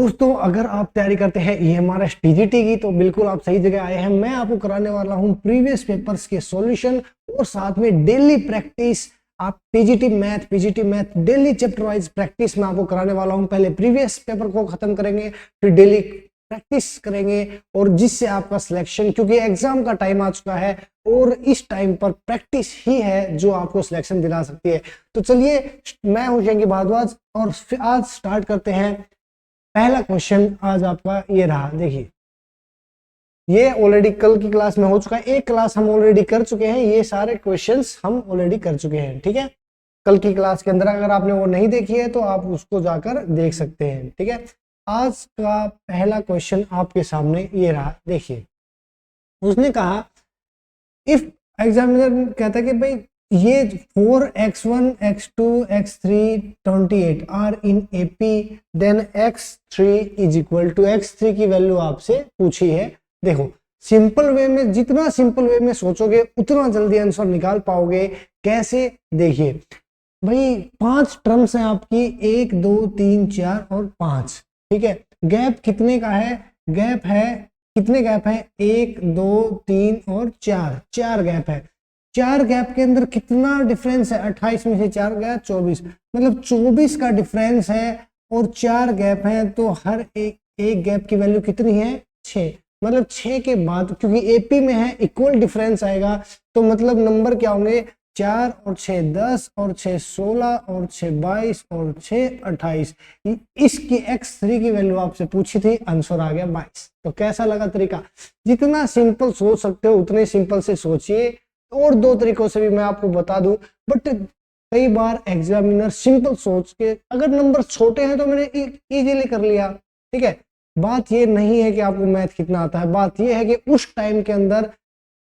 दोस्तों अगर आप तैयारी करते हैं EMRS TGT की तो बिल्कुल आप सही जगह आए हैं। मैं आपको कराने वाला हूं प्रीवियस पेपर्स के सॉल्यूशन और साथ में डेली प्रैक्टिस। आप PGT math daily chapter wise practice मैं आपको कराने वाला हूं। पहले प्रीवियस पेपर को खत्म करेंगे, फिर डेली प्रैक्टिस करेंगे और जिससे आपका सिलेक्शन, क्योंकि एग्जाम का टाइम आ चुका है और इस टाइम पर प्रैक्टिस ही है जो आपको सिलेक्शन दिला सकती है। तो चलिए, मैं हूं शेंगी भारद्वाज और आज स्टार्ट करते हैं। पहला क्वेश्चन आज आपका ये रहा, देखिए ये ऑलरेडी कल की क्लास में हो चुका है, एक क्लास हम ऑलरेडी कर चुके हैं, ये सारे क्वेश्चंस हम ऑलरेडी कर चुके हैं। ठीक है, कल की क्लास के अंदर अगर आपने वो नहीं देखी है तो आप उसको जाकर देख सकते हैं। ठीक है, आज का पहला क्वेश्चन आपके सामने ये रहा, देखिए उसने कहा इफ एग्जामिनर कहता है कि भाई ये 4x1 x2 x3 28 are in AP, then x3 is equal to x3 की वैल्यू आपसे पूछी है। देखो सिंपल वे में, जितना सिंपल वे में सोचोगे उतना जल्दी आंसर निकाल पाओगे। कैसे, देखिए भाई 5 टर्म्स हैं आपकी, 1 2 3 4 और 5। ठीक है, गैप कितने का है, गैप है कितने गैप है, 1 2 3 और 4, 4 गैप है। 4 गैप के अंदर कितना डिफरेंस है, 28 में से 4 गया 24, मतलब 24 का डिफरेंस है और 4 गैप है तो हर एक गैप की वैल्यू कितनी है, 6। मतलब 6 के बाद, क्योंकि AP में है इक्वल डिफरेंस आएगा, तो मतलब नंबर क्या होंगे, 4 और 6 10 और 6 16 और 6 22 और 6 28। इसकी x3 की वैल्यू आपसे पूछी थी, आंसर आ गया 22। तो कैसा लगा तरीका, जितना सिंपल सोच सकते हो उतने सिंपल से सोचिए। और 2 तरीकों से भी मैं आपको बता दूं, बट कई बार एग्जामिनर सिंपल सोच के, अगर नंबर छोटे हैं तो मैंने इजीली कर लिया। ठीक है, बात ये नहीं है कि आपको मैथ कितना आता है, बात ये है कि उस टाइम के अंदर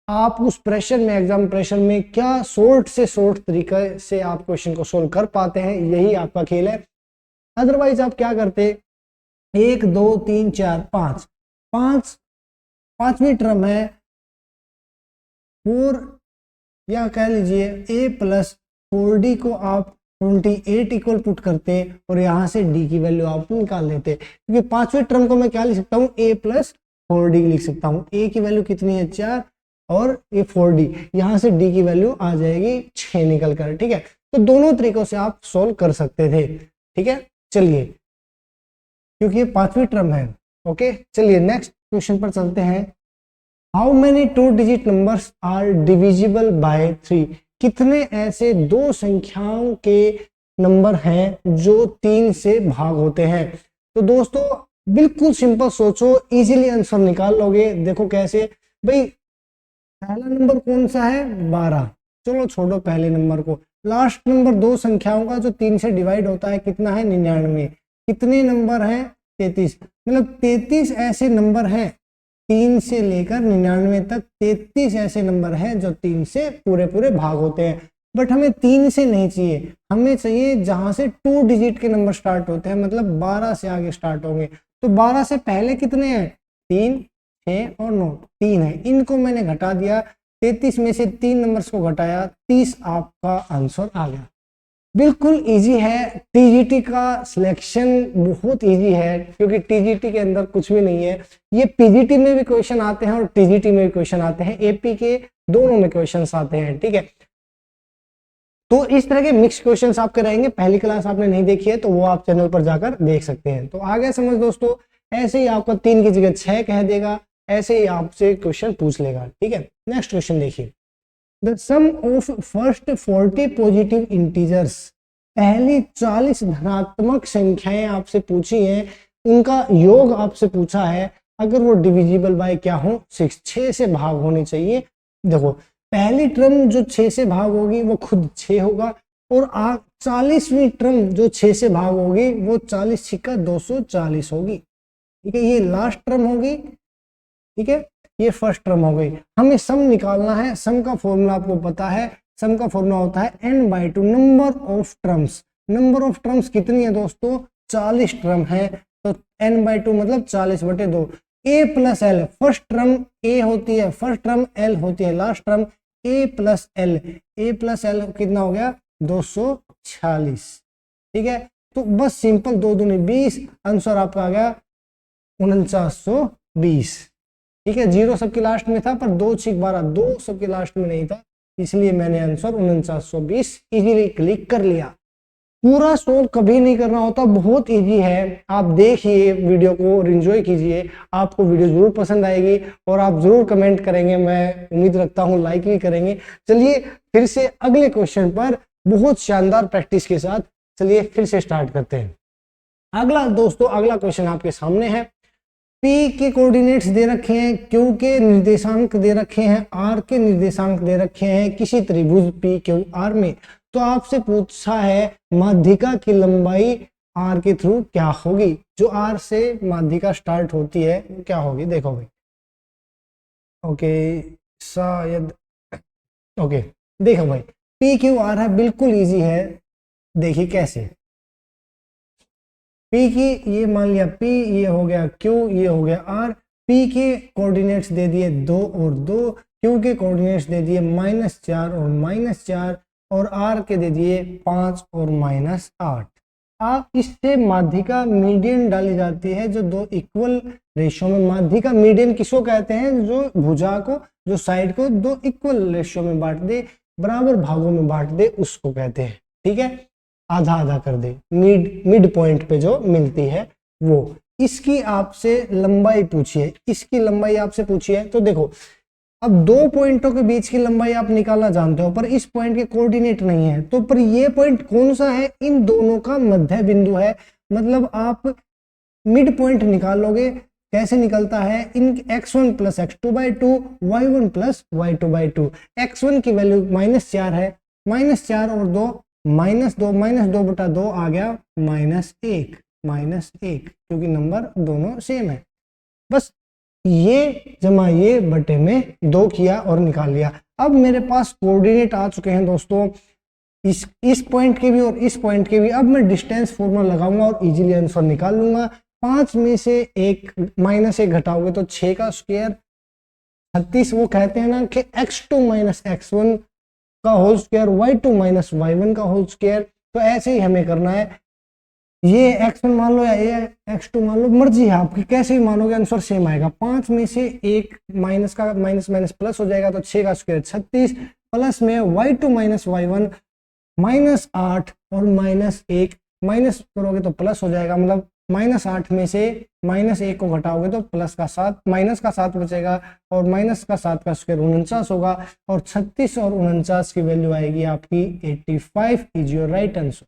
आप उस प्रेशर में, एग्जाम प्रेशर में क्या शॉर्ट से शॉर्ट तरीके से आप क्वेश्चन को सोल्व कर पाते हैं, यही आपका खेल है। अदरवाइज आप क्या करते, 1 2 3 4 5, पांचवी टर्म है 4, या कह लीजिए A प्लस 4D को आप 28 इक्वल पुट करते और यहां से D की वैल्यू आप निकाल लेते, क्योंकि पांचवें टर्म को मैं क्या लिख सकता हूँ, A प्लस 4D लिख सकता हूँ। A की वैल्यू कितनी है, 4 और ये 4D, यहां से D की वैल्यू आ जाएगी 6 निकल कर। ठीक है, तो दोनों तरीकों से आप सोल्व कर सकते थे। ठीक है, चलिए क्योंकि ये पांचवी टर्म है। ओके, चलिए नेक्स्ट क्वेश्चन पर चलते हैं। How many 2 digit numbers are divisible by 3? कितने ऐसे 2 संख्याओं के नंबर हैं जो 3 से भाग होते हैं? तो दोस्तों बिल्कुल सिंपल सोचो, इजीली आंसर निकाल लोगे। देखो कैसे, भाई पहला नंबर कौन सा है, 12, चलो छोड़ो पहले नंबर को, लास्ट नंबर 2 संख्याओं का जो 3 से डिवाइड होता है कितना है, 99। कितने नंबर हैं, 33, मतलब 33 ऐसे नंबर हैं 3 से लेकर 99 तक, 33 ऐसे नंबर हैं जो 3 से पूरे पूरे भाग होते हैं। बट हमें 3 से नहीं चाहिए, हमें चाहिए जहां से 2 डिजिट के नंबर स्टार्ट होते हैं, मतलब 12 से आगे स्टार्ट होंगे। तो 12 से पहले कितने हैं, 3 6 और 9, 3 है, इनको मैंने घटा दिया, 33 में से 3 नंबर्स को घटाया, 30 आपका आंसर आ गया। बिल्कुल इजी है, टीजीटी का सिलेक्शन बहुत इजी है, क्योंकि टीजीटी के अंदर कुछ भी नहीं है। ये पीजीटी में भी क्वेश्चन आते हैं और टीजीटी में भी क्वेश्चन आते हैं, एपी के दोनों में क्वेश्चन आते हैं। ठीक है, तो इस तरह के मिक्स क्वेश्चन आपके रहेंगे। पहली क्लास आपने नहीं देखी है तो वो आप चैनल पर जाकर देख सकते हैं। तो आगे समझ दोस्तों, ऐसे ही आपका 3 की जगह 6 कह देगा, ऐसे ही आपसे क्वेश्चन पूछ लेगा। ठीक है, नेक्स्ट क्वेश्चन देखिए। The sum of first 40 positive integers, पहली 40 धनात्मक संख्याएं आपसे पूछी हैं, उनका योग आपसे पूछा है, अगर वो डिविजिबल बाय क्या हो, 6 से भाग होनी चाहिए। देखो पहली टर्म जो 6 से भाग होगी वो खुद 6 होगा, और 40वीं टर्म जो 6 से भाग होगी वो 40 छिक्का 240 होगी। ठीक है, ये लास्ट टर्म होगी। ठीक है, ये फर्स्ट टर्म हो गई। हमें सम निकालना है, सम का फॉर्मूला आपको पता है, सम का फॉर्मूला होता है n/2 number of terms. Number of terms कितनी है दोस्तों, 40 टर्म है, तो n/2 मतलब 40/2। a plus L, first term a होती है, फर्स्ट टर्म l होती है, last term a plus L, a plus L कितना हो गया, 246। ठीक है, तो बस सिंपल 2 दूनी 20, आंसर आपका आ गया 4920। ठीक है, 0 सबके लास्ट में था पर 2 6 12 2 सबके लास्ट में नहीं था, इसलिए मैंने आंसर 4920 इजीली क्लिक कर लिया। पूरा सोल्व कभी नहीं करना होता, बहुत इजी है। आप देखिए वीडियो को और एंजॉय कीजिए, आपको वीडियो जरूर पसंद आएगी और आप जरूर कमेंट करेंगे, मैं उम्मीद रखता हूं लाइक भी करेंगे। चलिए फिर से अगले क्वेश्चन पर बहुत शानदार प्रैक्टिस के साथ चलिए फिर से स्टार्ट करते हैं। अगला दोस्तों, अगला क्वेश्चन आपके सामने है। P के कोऑर्डिनेट्स दे रखे हैं, Q के निर्देशांक दे रखे हैं, R के निर्देशांक दे रखे हैं किसी त्रिभुज PQR में। तो आपसे पूछा है माध्यिका की लंबाई R के थ्रू क्या होगी, जो R से माध्यिका स्टार्ट होती है वो क्या होगी, देखो भाई। ओके शायद ओके देखो भाई, PQR है, बिल्कुल इजी है। देखिए कैसे, P की ये मान लिया P, ये हो गया Q, ये हो गया R। P के कोऑर्डिनेट्स दे दिए 2 और 2, Q के कोऑर्डिनेट्स दे दिए -4 और -4 और R के दे दिए 5 और -8। आप इससे माध्यिका मीडियन डाली जाती है, जो 2 इक्वल रेशियो में। माध्यिका मीडियन किसको कहते हैं, जो भुजा को, जो साइड को 2 इक्वल रेशियो में बांट दे, बराबर भागों में बांट दे, उसको कहते हैं। ठीक है, आधा आधा कर दे, मिड पॉइंट पे जो मिलती है वो। इसकी आपसे लंबाई पूछी है, इसकी लंबाई आपसे पूछी है। तो देखो, अब 2 पॉइंटों के बीच की लंबाई आप निकालना जानते हो, पर इस पॉइंट के कोऑर्डिनेट नहीं है। तो पर ये पॉइंट कौन सा है, इन दोनों का मध्य बिंदु है। मतलब आप मिड पॉइंट निकालोगे, कैसे निकलता है, इन x1 + x2/2 y1 + y2/2। x1 की वैल्यू -4 है, -4 और 2 -2 बटा 2 आ गया -1, क्योंकि नंबर दोनों सेम है। बस ये जमा ये बटे में 2 किया और निकाल लिया। अब मेरे पास कोऑर्डिनेट आ चुके हैं दोस्तों, इस पॉइंट के भी और इस पॉइंट के भी। अब मैं डिस्टेंस फॉर्मूला लगाऊंगा और इजीली आंसर निकाल लूंगा। 5 में से -1 घटाओगे तो 6 का स्क्वायर 36। वो कहते हैं ना कि x2 - x1 का होल स्क्वायर, y2 - y1 का होल स्क्वायर। तो ऐसे ही हमें करना है, ये x1 मान लो या ये x2 मान लो, मर्जी है आपकी, कैसे भी मानोगे आंसर सेम आएगा। 5 में से 1 माइनस का माइनस प्लस हो जाएगा, तो 6 का स्क्वायर 36, प्लस में y2 - y1 -8 और -1, माइनस करोगे तो प्लस हो जाएगा। मतलब -8 में से -1 को घटाओगे तो प्लस का 7, माइनस का 7 बचेगा और माइनस का 7 का स्क्वायर 49 होगा। और 36 और 49 की वैल्यू आएगी आपकी 85 इज योर राइट आंसर।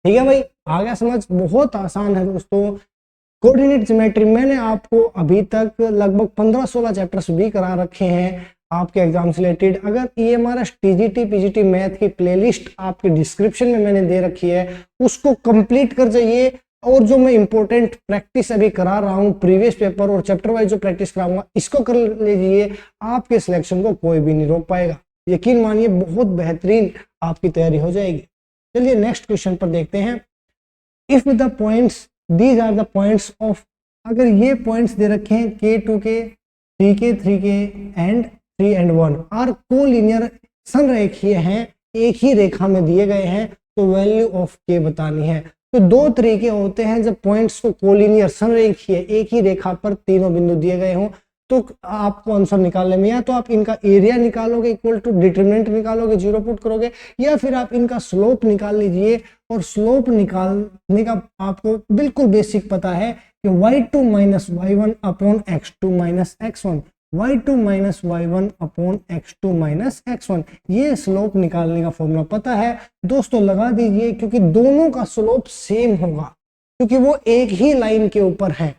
ठीक है भाई, आ गया समझ, बहुत आसान है दोस्तों। कोऑर्डिनेट ज्योमेट्री मैंने आपको अभी तक लगभग 15-16 चैप्टर्स भी करा रखे हैं आपके एग्जाम से रिलेटेड। अगर EMRS TGT PGT मैथ की प्लेलिस्ट आपके डिस्क्रिप्शन में मैंने दे रखी है, उसको कंप्लीट कर जाइए। और जो मैं इंपॉर्टेंट प्रैक्टिस अभी करा रहा हूँ, प्रीवियस पेपर और चैप्टर वाइज जो प्रैक्टिस कराऊंगा, इसको कर लीजिए। आपके सिलेक्शन को कोई भी नहीं रोक पाएगा, यकीन मानिए, बहुत बेहतरीन आपकी तैयारी हो जाएगी। चलिए नेक्स्ट क्वेश्चन पर देखते हैं। If the points, these are the points of, अगर ये पॉइंट्स दे रखे हैं K2K 3K 3K and 3 and 1 are collinear, संरेखीय हैं, एक ही रेखा में दिए गए हैं, तो वैल्यू ऑफ K बतानी है। तो 2 तरीके होते हैं जब पॉइंट्स को कोलिनियर, संरेखीय, एक ही रेखा पर तीनों बिंदु दिए गए हों, तो आपको आंसर निकालने में, या तो आप इनका एरिया निकालोगे इक्वल टू डिटरमिनेंट निकालोगे, 0 पुट करोगे, या फिर आप इनका स्लोप निकाल लीजिए। और स्लोप निकालने का आपको बिल्कुल बेसिक पता है कि y2 - y1 upon x2 - x1, y2 - y1 upon x2 - x1, ये स्लोप निकालने का फॉर्मूला पता है दोस्तों, लगा दीजिए, क्योंकि दोनों का स्लोप सेम होगा, क्योंकि वो एक ही लाइन के ऊपर है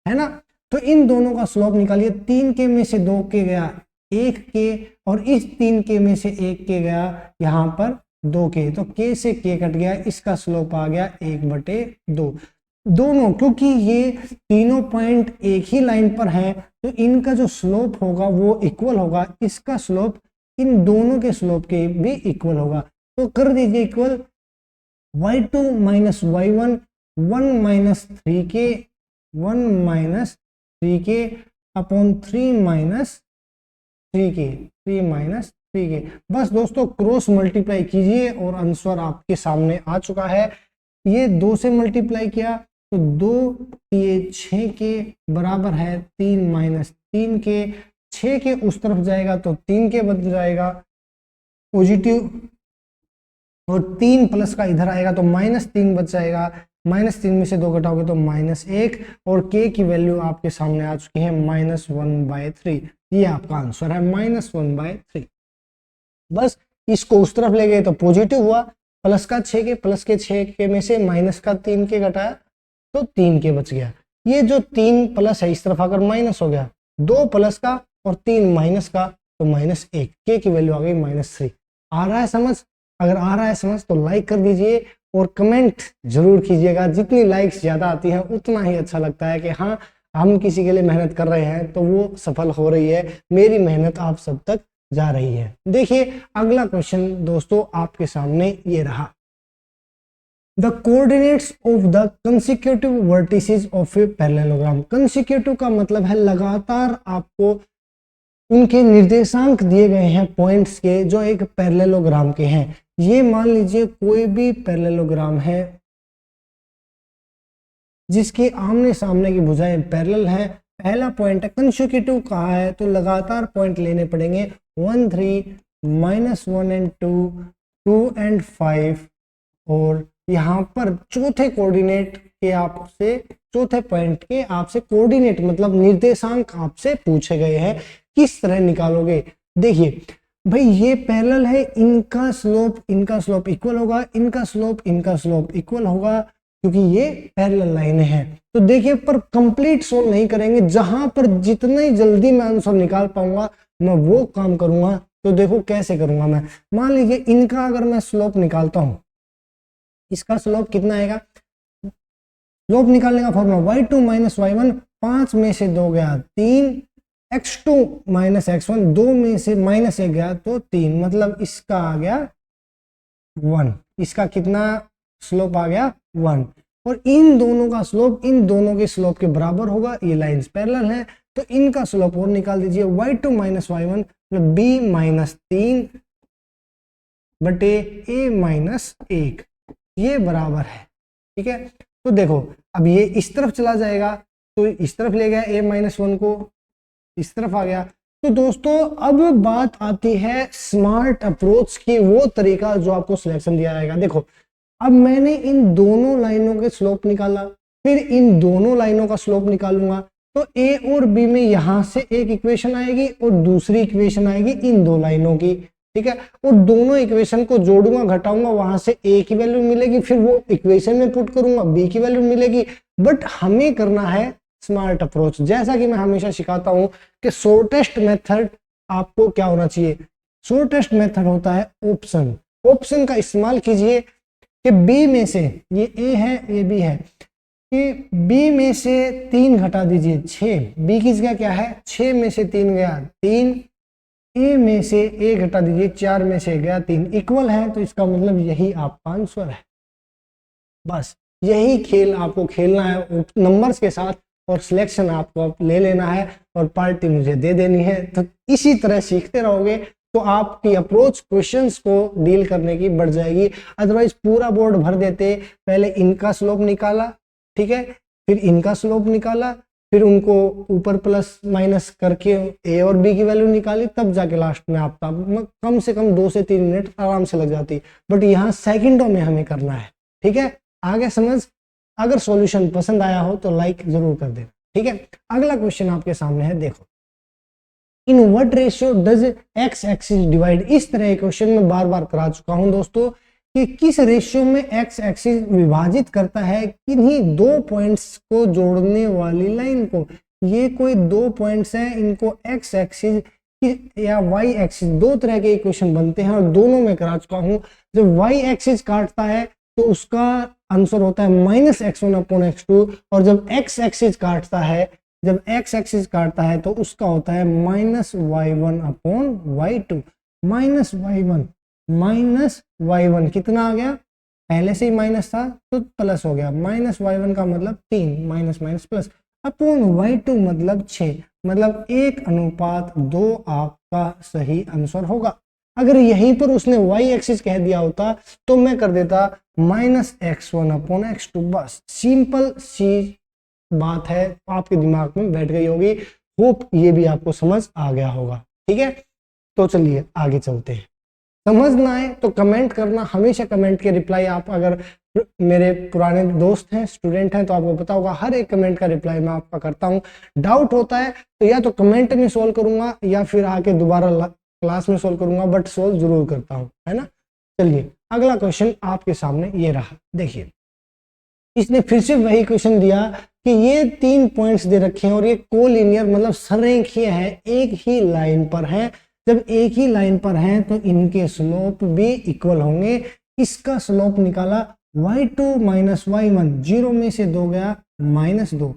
ना। तो इन दोनों का स्लोप निकालिए। 3K में से 2K गया 1K, और इस 3K में से 1K गया यहाँ पर 2K, तो K से K कट गया, इसका स्लोप आ गया 1/2। दोनों, क्योंकि ये तीनों पॉइंट एक ही लाइन पर हैं, तो इनका जो स्लोप होगा वो इक्वल होगा, इसका स्लोप इन दोनों के स्लोप के भी इक्वल होगा। तो कर दीजिए equal, y2 - y1 1 - 3K 1 - 3K upon 3 - 3K। बस दोस्तों क्रॉस मल्टीप्लाई कीजिए और आंसर आपके सामने आ चुका है। ये 2 से मल्टीप्लाई किया तो 2 ये 6 के बराबर है, 3 माइनस 3 के, 6 के उस तरफ जाएगा तो 3 के बच जाएगा पॉजिटिव, और 3 प्लस का इधर आएगा तो -3 बच जाएगा, -3 में से 2 घटाओगे तो -1, और k की वैल्यू आपके सामने आ चुकी है -1/3। ये आपका आंसर है -1/3। बस इसको उस तरफ ले गए तो पॉजिटिव हुआ, प्लस का 6 के, प्लस के 6 के में से माइनस का 3 के घटाया तो 3 के बच गया। ये जो 3 प्लस है इस तरफ आकर माइनस हो गया, 2 प्लस का और 3 माइनस का तो -1, के की वैल्यू आ गई -3। आ रहा है समझ? अगर आ रहा है समझ तो लाइक कर दीजिए और कमेंट जरूर कीजिएगा। जितनी लाइक्स ज्यादा आती हैं उतना ही अच्छा लगता है कि हाँ हम किसी के लिए मेहनत कर रहे हैं तो वो सफल हो रही है, मेरी मेहनत आप सब तक जा रही है। देखिए अगला क्वेश्चन दोस्तों आपके सामने ये रहा। The coordinates of the consecutive vertices of a parallelogram. Consecutive का मतलब है लगातार आपको उनके निर्देशांक दिए गए हैं पॉइंट्स के जो एक पैरेललोग्राम के हैं। ये मान लीजिए कोई भी पैरेललोग्राम है जिसके आमने सामने की भुजाएं पैरेलल है। पहला पॉइंट है कंसेक्यूटिव कहा है तो लगातार पॉइंट लेने पड़ेंगे 1 3 -1 एंड 2 2 एंड 5, और यहाँ पर चौथे कोऑर्डिनेट के आपसे, चौथे पॉइंट के आपसे कोऑर्डिनेट मतलब निर्देशांक आपसे पूछे गए हैं, किस तरह निकालोगे। देखिए भाई ये पैरेलल है, इनका स्लोप इक्वल होगा, इनका स्लोप इक्वल होगा क्योंकि ये पैरेलल लाइनें हैं। तो देखिए पर कंप्लीट सोल्व नहीं करेंगे, जहां पर जितनी जल्दी मैं आंसर निकाल पाऊंगा मैं वो काम करूंगा। तो देखो कैसे करूंगा मैं, मान लीजिए इनका अगर मैं स्लोप निकालता हूं, इसका स्लोप कितना आएगा, स्लोप निकालने का फॉर्मूला y2 - y1, 5 में से 2 गया 3, x2 - x1, 2 में से -1 गया तो 3, मतलब इसका आ गया 1, इसका कितना स्लोप आ गया 1, और इन दोनों का स्लोप इन दोनों के स्लोप के बराबर होगा, ये लाइंस पैरेलल है तो इनका स्लोप और निकाल दीजिए, y2 - y1 मतलब b - 3 बटे a - 1, ये बराबर है। ठीक है, तो देखो अब ये इस तरफ चला जाएगा तो इस तरफ ले गया a - 1 को, इस तरफ आ गया। तो दोस्तों अब बात आती है स्मार्ट अप्रोच की, वो तरीका जो आपको सिलेक्शन दिया जाएगा। देखो अब मैंने इन दोनों लाइनों के स्लोप निकाला, फिर इन दोनों लाइनों का स्लोप निकालूंगा, तो ए और बी में यहां से एक इक्वेशन आएगी और दूसरी इक्वेशन आएगी इन दो लाइनों की। ठीक है, और दोनों इक्वेशन को जोड़ूंगा घटाऊंगा, वहां से ए की वैल्यू मिलेगी, फिर वो इक्वेशन में पुट करूंगा बी की वैल्यू मिलेगी। बट हमें करना है स्मार्ट अप्रोच। जैसा कि मैं हमेशा सिखाता हूं कि शॉर्टेस्ट मेथड आपको क्या होना चाहिए, शॉर्टेस्ट मेथड होता है ऑप्शन। ऑप्शन का इस्तेमाल कीजिए कि बी में से, ये ए है ये बी है, कि बी में से 3 घटा दीजिए 6, बी की जगह क्या है 6 में से 3 गया 3, ए में से ए घटा दीजिए 4 में से गया 3, इक्वल है, तो इसका मतलब यही आपका आंसर है। बस यही खेल आपको खेलना है नंबर्स के साथ, और सिलेक्शन आपको ले लेना है और पार्टी मुझे दे देनी है। तो इसी तरह सीखते रहोगे तो आपकी अप्रोच क्वेश्चंस को डील करने की बढ़ जाएगी। अदरवाइज पूरा बोर्ड भर देते, पहले इनका स्लोप निकाला, ठीक है, फिर इनका स्लोप निकाला, फिर उनको ऊपर प्लस माइनस करके ए और बी की वैल्यू निकाली, तब जाके लास्ट में आपका कम से कम 2 से 3 मिनट आराम से लग जाती। बट यहाँ सेकंडों में हमें करना है। ठीक है, आगे समझ। अगर सॉल्यूशन पसंद आया हो तो लाइक जरूर कर देना। ठीक है, अगला क्वेश्चन आपके सामने है, देखो in what ratio does x axis divide. इस तरह क्वेश्चन में बार बार करा चुका हूं दोस्तों कि किस रेशियो में एक्स एक्सिस विभाजित करता है किन्हीं 2 पॉइंट्स को जोड़ने वाली लाइन को। ये कोई 2 पॉइंट्स हैं, इनको एक्स एक्सिस या वाई एक्सिस, 2 तरह के इक्वेशन बनते हैं और दोनों में करा चुका हूं। जब वाई एक्सिस काटता है तो उसका आंसर होता है -x1/x2, और जब एक्स एक्सिस काटता है, जब एक्स एक्सिस काटता है तो उसका होता है -y1/y2। -y1 कितना आ गया, पहले से ही माइनस था तो प्लस हो गया, -y1 का मतलब 3, minus minus plus, upon y2 मतलब 6, मतलब 1:2 आपका सही आंसर होगा। अगर यहीं पर उसने y एक्सिस कह दिया होता तो मैं कर देता -x1/x2, बस सिंपल सी बात है, आपके दिमाग में बैठ गई होगी। होप ये भी आपको समझ आ गया होगा। ठीक है, तो चलिए आगे चलते हैं। समझ ना आए तो कमेंट करना, हमेशा कमेंट के रिप्लाई आप, अगर मेरे पुराने दोस्त हैं, स्टूडेंट हैं, तो आपको पता होगा हर एक कमेंट का रिप्लाई मैं आपका करता हूं। डाउट होता है तो या तो कमेंट में सोल्व करूंगा या फिर आके दोबारा क्लास में सोल्व करूंगा, बट सोल्व जरूर करता हूं, है ना। चलिए अगला क्वेश्चन आपके सामने ये रहा, देखिए इसने फिर से वही क्वेश्चन दिया कि ये 3 पॉइंट्स दे रखे हैं और ये कोलिनियर मतलब संरेखीय है, एक ही लाइन पर है। जब एक ही लाइन पर हैं तो इनके स्लोप भी इक्वल होंगे। इसका स्लोप निकाला y2 - y1, 0 में से 2 गया -2,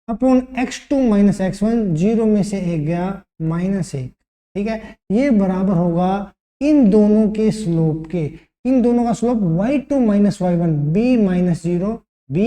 अपॉन x2 - x1, 0 में से 1 गया -1। ठीक है, ये बराबर होगा इन दोनों के स्लोप के, इन दोनों का slope y2 - y1 b -0 b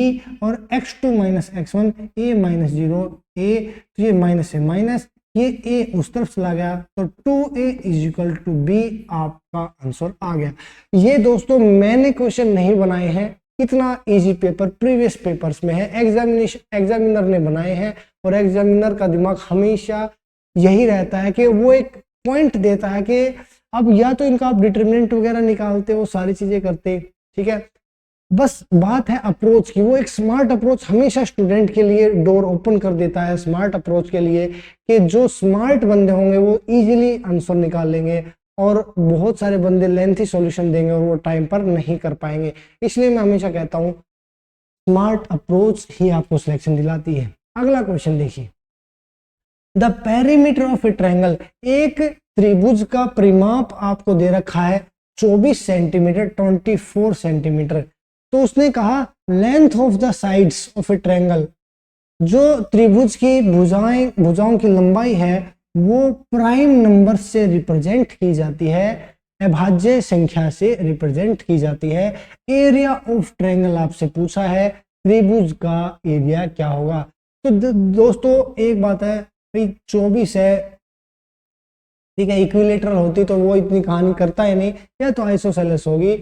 और x2 - x1 a -0 a, तो ये माइनस से माइनस, ये a उस तरफ चला गया तो 2a = b, आपका आंसर आ गया। ये दोस्तों मैंने क्वेश्चन नहीं बनाए हैं, इतना इजी पेपर प्रीवियस पेपर्स में है, एग्जामिनर ने बनाए हैं। और एग्जामिनर का दिमाग हमेशा यही रहता है कि वो एक पॉइंट देता है कि अब या तो इनका आप डिटरमिनेंट वगैरह निकालते हो, सारी चीजें करते, ठीक है। बस बात है अप्रोच की, वो एक स्मार्ट अप्रोच हमेशा स्टूडेंट के लिए डोर ओपन कर देता है, स्मार्ट अप्रोच के लिए, कि जो स्मार्ट बंदे होंगे वो इजीली आंसर निकाल लेंगे और बहुत सारे बंदे लेंथी सॉल्यूशन देंगे और वो टाइम पर नहीं कर पाएंगे। इसलिए मैं हमेशा कहता हूं स्मार्ट अप्रोच ही आपको सिलेक्शन दिलाती है। अगला क्वेश्चन देखिए, the perimeter of A triangle, एक त्रिभुज का परिमाप आपको दे रखा है 24 सेंटीमीटर 24 सेंटीमीटर। तो उसने कहा length of the sides of A triangle, जो त्रिभुज की भुजाओं की लंबाई है वो प्राइम नंबर से रिप्रेजेंट की जाती है, अभाज्य संख्या से रिप्रेजेंट की जाती है। एरिया ऑफ ट्रायंगल आपसे पूछा है, त्रिभुज का एरिया क्या होगा। तो दोस्तों एक बात है भाई, 24 है, ठीक है, इक्विलेटरल होती तो वो इतनी कहानी करता है नहीं, या तो आइसोसेलेस होगी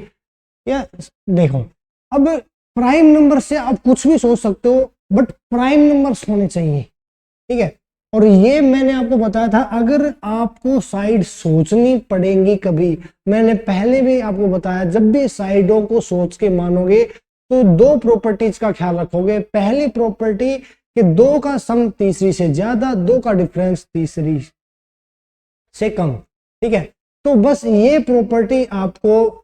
या देखो। अब प्राइम नंबर से आप कुछ भी सोच सकते हो, बट प्राइम नंबर्स होने चाहिए, ठीक है। और ये मैंने आपको बताया था, अगर आपको साइड सोचनी पड़ेगी कभी, मैंने पहले भी आपको बताया, जब भी साइडों को सोच के मानोगे तो 2 प्रॉपर्टीज का ख्याल रखोगे। पहली प्रॉपर्टी कि 2 का सम तीसरी से ज्यादा, 2 का डिफरेंस तीसरी से कम, ठीक है। तो बस ये प्रॉपर्टी आपको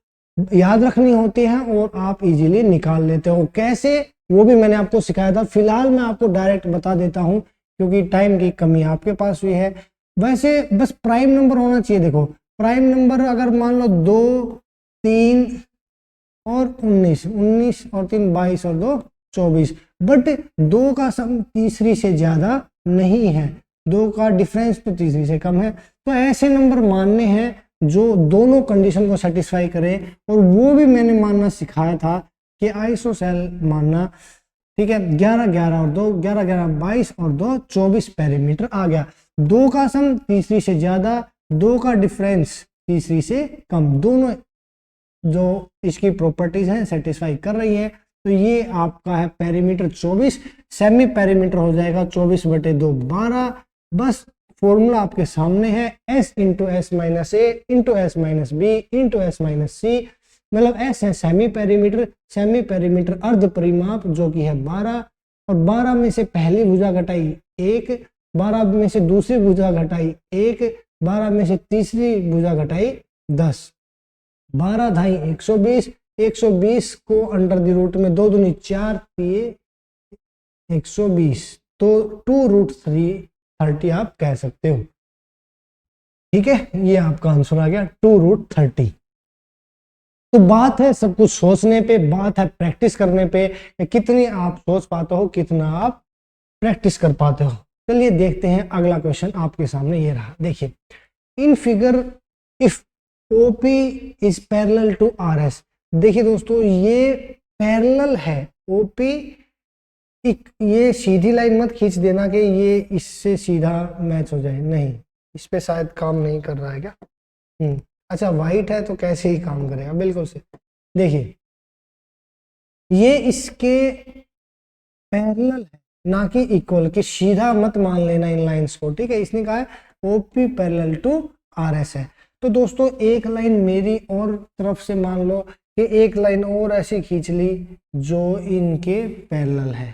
याद रखनी होती है और आप इजीली निकाल लेते हो। कैसे, वो भी मैंने आपको सिखाया था। फिलहाल मैं आपको डायरेक्ट बता देता हूं क्योंकि टाइम की कमी आपके पास भी है। वैसे बस प्राइम नंबर होना चाहिए। देखो प्राइम नंबर अगर मान लो 2, 3 और 19, 19 और 3 22 और 2 24, बट 2 का सम तीसरी से ज्यादा नहीं है, 2 का डिफरेंस तो तीसरी से कम है। तो ऐसे नंबर मानने हैं जो दोनों कंडीशन को सेटिस्फाई करे, और वो भी मैंने मानना सिखाया था कि आइसोसेल मानना, ठीक है। 11 11 और 2 11 11 22 और 2 24 पेरीमीटर आ गया। 2 का सम तीसरी से ज्यादा, 2 का डिफरेंस तीसरी से कम, दोनों जो इसकी प्रॉपर्टीज हैं सेटिस्फाई कर रही है। तो ये आपका है पेरीमीटर 24। सेमी पेरीमीटर हो जाएगा 24/2 12। बस फॉर्मूला आपके सामने है, s × s - a × s - b × s - c, मतलब s है सेमी पेरीमीटर, सेमी पेरीमीटर अर्ध परिमाप जो कि है 12, और 12 में से पहली भुजा घटाई 1, 12 में से दूसरी भुजा घटाई 1, 12 में से तीसरी भुजा घटाई 10, 12 धाई 120, 120 को अंडर द रूट में 2 दूनी 4 दिए 120, तो 2√330 आप कह सकते हो, ठीक है। ये आपका आंसर आ गया 2√30। तो बात है सब कुछ सोचने पे, बात है प्रैक्टिस करने पे, कितनी आप सोच पाते हो, कितना आप प्रैक्टिस कर पाते हो। चलिए देखते हैं अगला क्वेश्चन आपके सामने ये रहा। देखिए, in figure if OP is parallel to RS। देखिए दोस्तों ये पैरेलल है, OP ये सीधी लाइन मत खींच देना कि ये इससे सीधा मैच हो जाए, नहीं, इस पे शायद काम नहीं कर रहा है क्या। अच्छा वाइट है तो कैसे ही काम करेगा, बिल्कुल से। देखिए ये इसके पैरेलल है ना कि इक्वल, कि सीधा मत मान लेना इन लाइंस को, ठीक है। इसने कहा है ओपी पैरेलल टू आरएस है। तो दोस्तों एक लाइन मेरी और तरफ से मान लो कि एक लाइन और ऐसी खींच ली जो इनके पैरेलल है,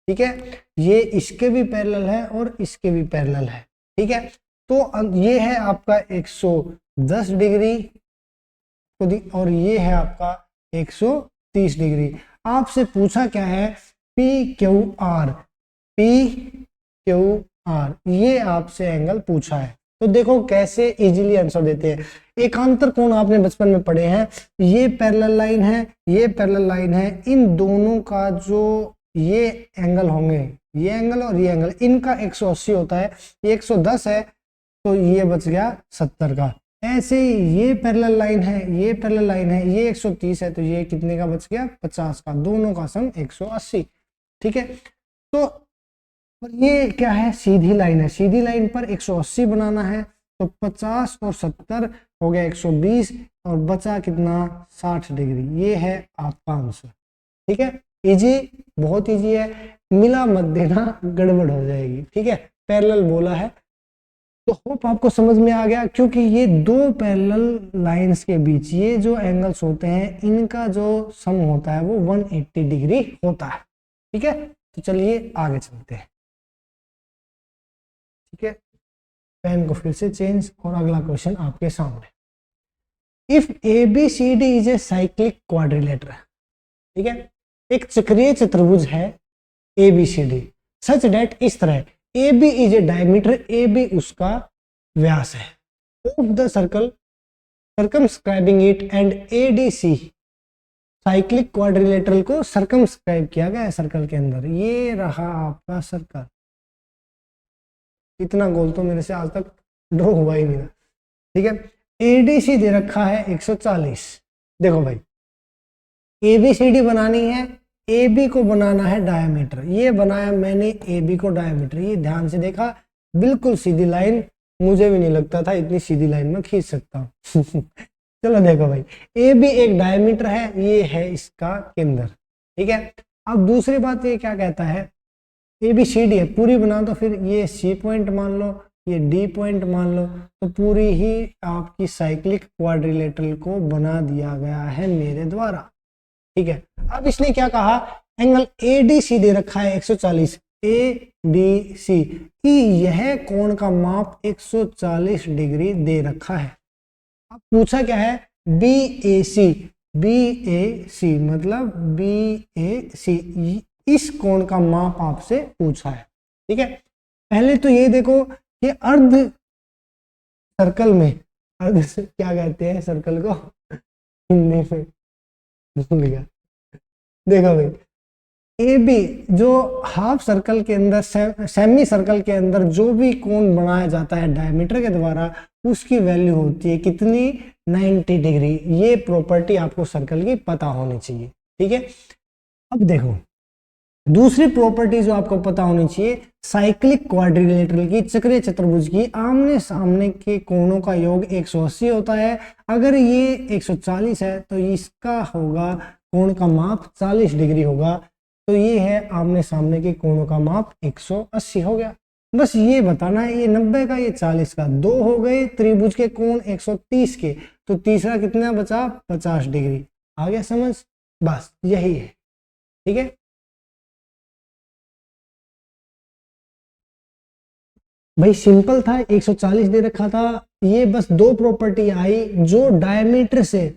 ठीक है। ये इसके भी पैरेलल है और इसके भी पैरेलल है, ठीक है। तो ये है आपका 110 डिग्री और ये है आपका 130 डिग्री। आपसे पूछा क्या है, P Q R, P Q R, ये आपसे एंगल पूछा है। तो देखो कैसे इजीली आंसर देते हैं। एकांतर कोण आपने बचपन में पढ़े हैं, ये पैरेलल लाइन है, ये पैरेलल लाइन है, इन दोनों का जो ये एंगल होंगे, ये एंगल और ये एंगल, इनका 180 होता है, ये 110 है तो ये बच गया 70 का। ऐसे ही ये पैरेलल लाइन है, ये पैरेलल लाइन है, ये 130 है तो ये कितने का बच गया 50 का, दोनों का सम 180, ठीक है। तो और ये क्या है, सीधी लाइन है, सीधी लाइन पर 180 बनाना है तो 50 और 70 हो गया 120 और बचा कितना 60 डिग्री। ये है आपका आंसर, ठीक है। इजी, बहुत इजी है, मिला मत देना गड़बड़ हो जाएगी, ठीक है। पैरेलल बोला है तो होप आपको समझ में आ गया, क्योंकि ये दो पैरेलल लाइंस के बीच ये जो एंगल्स होते हैं इनका जो सम होता है वो 180 डिग्री होता है, ठीक है। तो चलिए आगे चलते हैं, ठीक है। पेन को फिर से चेंज और अगला क्वेश्चन आपके सामने। If A B C D is a cyclic quadrilateral, ठीक है, एक चक्रीय चतुर्भुज है A B C D, such that इस तरह A B is a diameter, A B उसका व्यास है, of the circle circumscribing it and A D C, cyclic quadrilateral को सर्कमस्क्राइब किया गया है सर्कल के अंदर। ये रहा आपका सर्कल, इतना गोल तो मेरे से आज तक ड्रॉ हुआ ही नहीं था, ठीक है। एडीसी दे रखा है 140। देखो भाई एबीसीडी बनानी है, ए बी को बनाना है डायमीटर, ये बनाया मैंने ए बी को डायमीटर, ये ध्यान से देखा बिल्कुल सीधी लाइन, मुझे भी नहीं लगता था इतनी सीधी लाइन में खींच सकता हूँ चलो देखो भाई ए बी एक डायमीटर है, ये है इसका केंद्र, ठीक है। अब दूसरी बात ये क्या कहता है, ए बी सी डी है पूरी बना, तो फिर ये सी पॉइंट मान लो, ये डी पॉइंट मान लो, तो पूरी ही आपकी साइक्लिक क्वाड्रिलेटरल को बना दिया गया है मेरे द्वारा, ठीक है। अब इसने क्या कहा, एंगल ए डी सी दे रखा है 140, ए डी सी, यह कोण का माप 140 डिग्री दे रखा है। अब पूछा क्या है, बी ए सी, बी ए सी मतलब बी ए सी, इस कोण का माप आपसे पूछा है, ठीक है। पहले तो ये देखो कि अर्ध सर्कल में, अर्ध से क्या कहते हैं सर्कल को हिंदी में, भूल गया। देखो भाई ए बी जो हाफ सर्कल के अंदर सेमी सर्कल के अंदर जो भी कोण बनाया जाता है डायमीटर के द्वारा, उसकी वैल्यू होती है कितनी 90 डिग्री। ये प्रॉपर्टी आपको सर्कल की पता होनी चाहिए, ठीक है। अब देखो दूसरी प्रॉपर्टी जो आपको पता होनी चाहिए, साइक्लिक क्वाड्रिलेटरल की, चक्रीय चतुर्भुज की आमने सामने के कोणों का योग 180 होता है। अगर ये 140 है तो इसका होगा कोण का माप 40 डिग्री होगा, तो ये है आमने सामने के कोणों का माप 180 हो गया। बस ये बताना है, ये 90 का ये 40 का, दो हो गए त्रिभुज के कोण 130 के, तो तीसरा कितना बचा 50 डिग्री। आ गया समझ, बस यही है, ठीक है। भाई सिंपल था, 140 दे रखा था, ये बस दो प्रॉपर्टी आई, जो डायमीटर से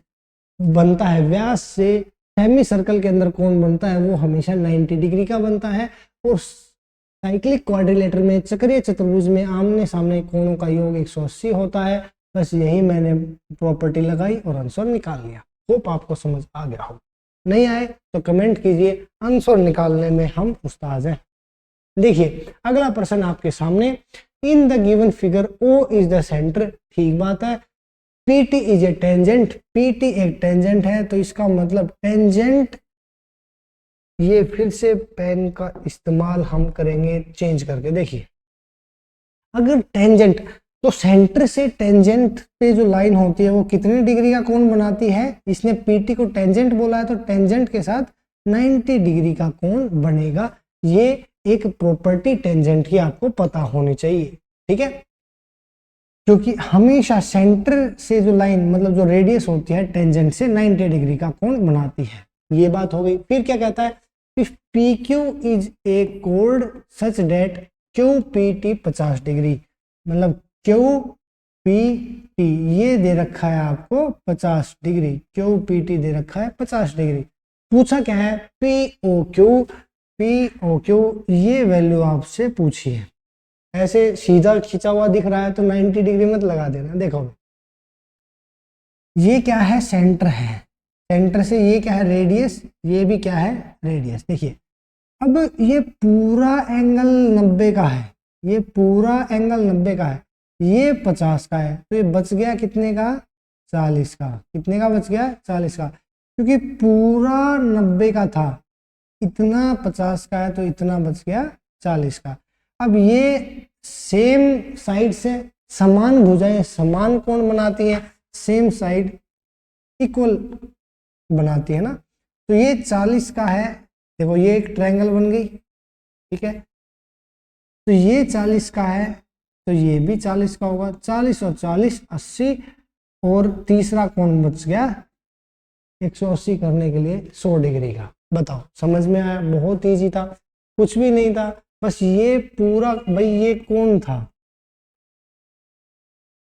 बनता है, व्यास से सेमी सर्कल के अंदर कोण बनता है वो हमेशा 90 डिग्री का बनता है, और साइक्लिक क्वाड्रिलेटर में, चक्रीय चतुर्भुज में आमने सामने कोणों का योग 180 होता है। बस यही मैंने प्रॉपर्टी लगाई और आंसर निकाल लिया। होप आपको समझ आ गया हो, नहीं आए तो कमेंट कीजिए, आंसर निकालने में हम उस्ताद हैं। देखिए अगला प्रश्न आपके सामने, in the given figure O is the centre, ठीक बात है। PT is a tangent, PT एक टेंजेंट है, तो इसका मतलब टेंजेंट, ये फिर से पेन का इस्तेमाल हम करेंगे चेंज करके। देखिए अगर टेंजेंट तो सेंटर से टेंजेंट पे जो लाइन होती है वो कितने डिग्री का कोण बनाती है, इसने पीटी को टेंजेंट बोला है तो टेंजेंट के साथ 90 डिग्री का कोण बनेगा। ये एक प्रॉपर्टी टेंजेंट की आपको पता होनी चाहिए, ठीक है, क्योंकि हमेशा सेंटर से जो लाइन मतलब जो रेडियस होती है टेंजेंट से 90 डिग्री का कोण बनाती है। ये बात हो गई। फिर क्या कहता है, if P Q is a कोड such that Q P T 50 degree, मतलब क्यू पी टी ये दे रखा है आपको 50 डिग्री, क्यू पी टी दे रखा है 50 डिग्री। पूछा क्या है, पी ओ क्यू ये वैल्यू आपसे पूछी है। ऐसे सीधा खींचा हुआ दिख रहा है तो 90 डिग्री मत लगा देना। देखो ये क्या है, सेंटर है, सेंटर से ये क्या है रेडियस, ये भी क्या है रेडियस। देखिए अब ये पूरा एंगल 90 का है, ये पूरा एंगल 90 का है, ये 50 का है, तो ये बच गया कितने का, 40 का। कितने का बच गया, 40 का, क्योंकि पूरा 90 का था, इतना 50 का है तो इतना बच गया 40 का। अब ये सेम साइड से समान भुजाएं समान कोण बनाती हैं, सेम साइड इक्वल बनाती है ना, तो ये 40 का है। देखो ये एक ट्रायंगल बन गई, ठीक है, तो ये 40 का है तो ये भी 40 का होगा, 40 और 40 80, और तीसरा कोण बच गया 180 करने के लिए 100 डिग्री का। बताओ समझ में आया, बहुत इजी था, कुछ भी नहीं था, बस ये पूरा भाई ये कोण था,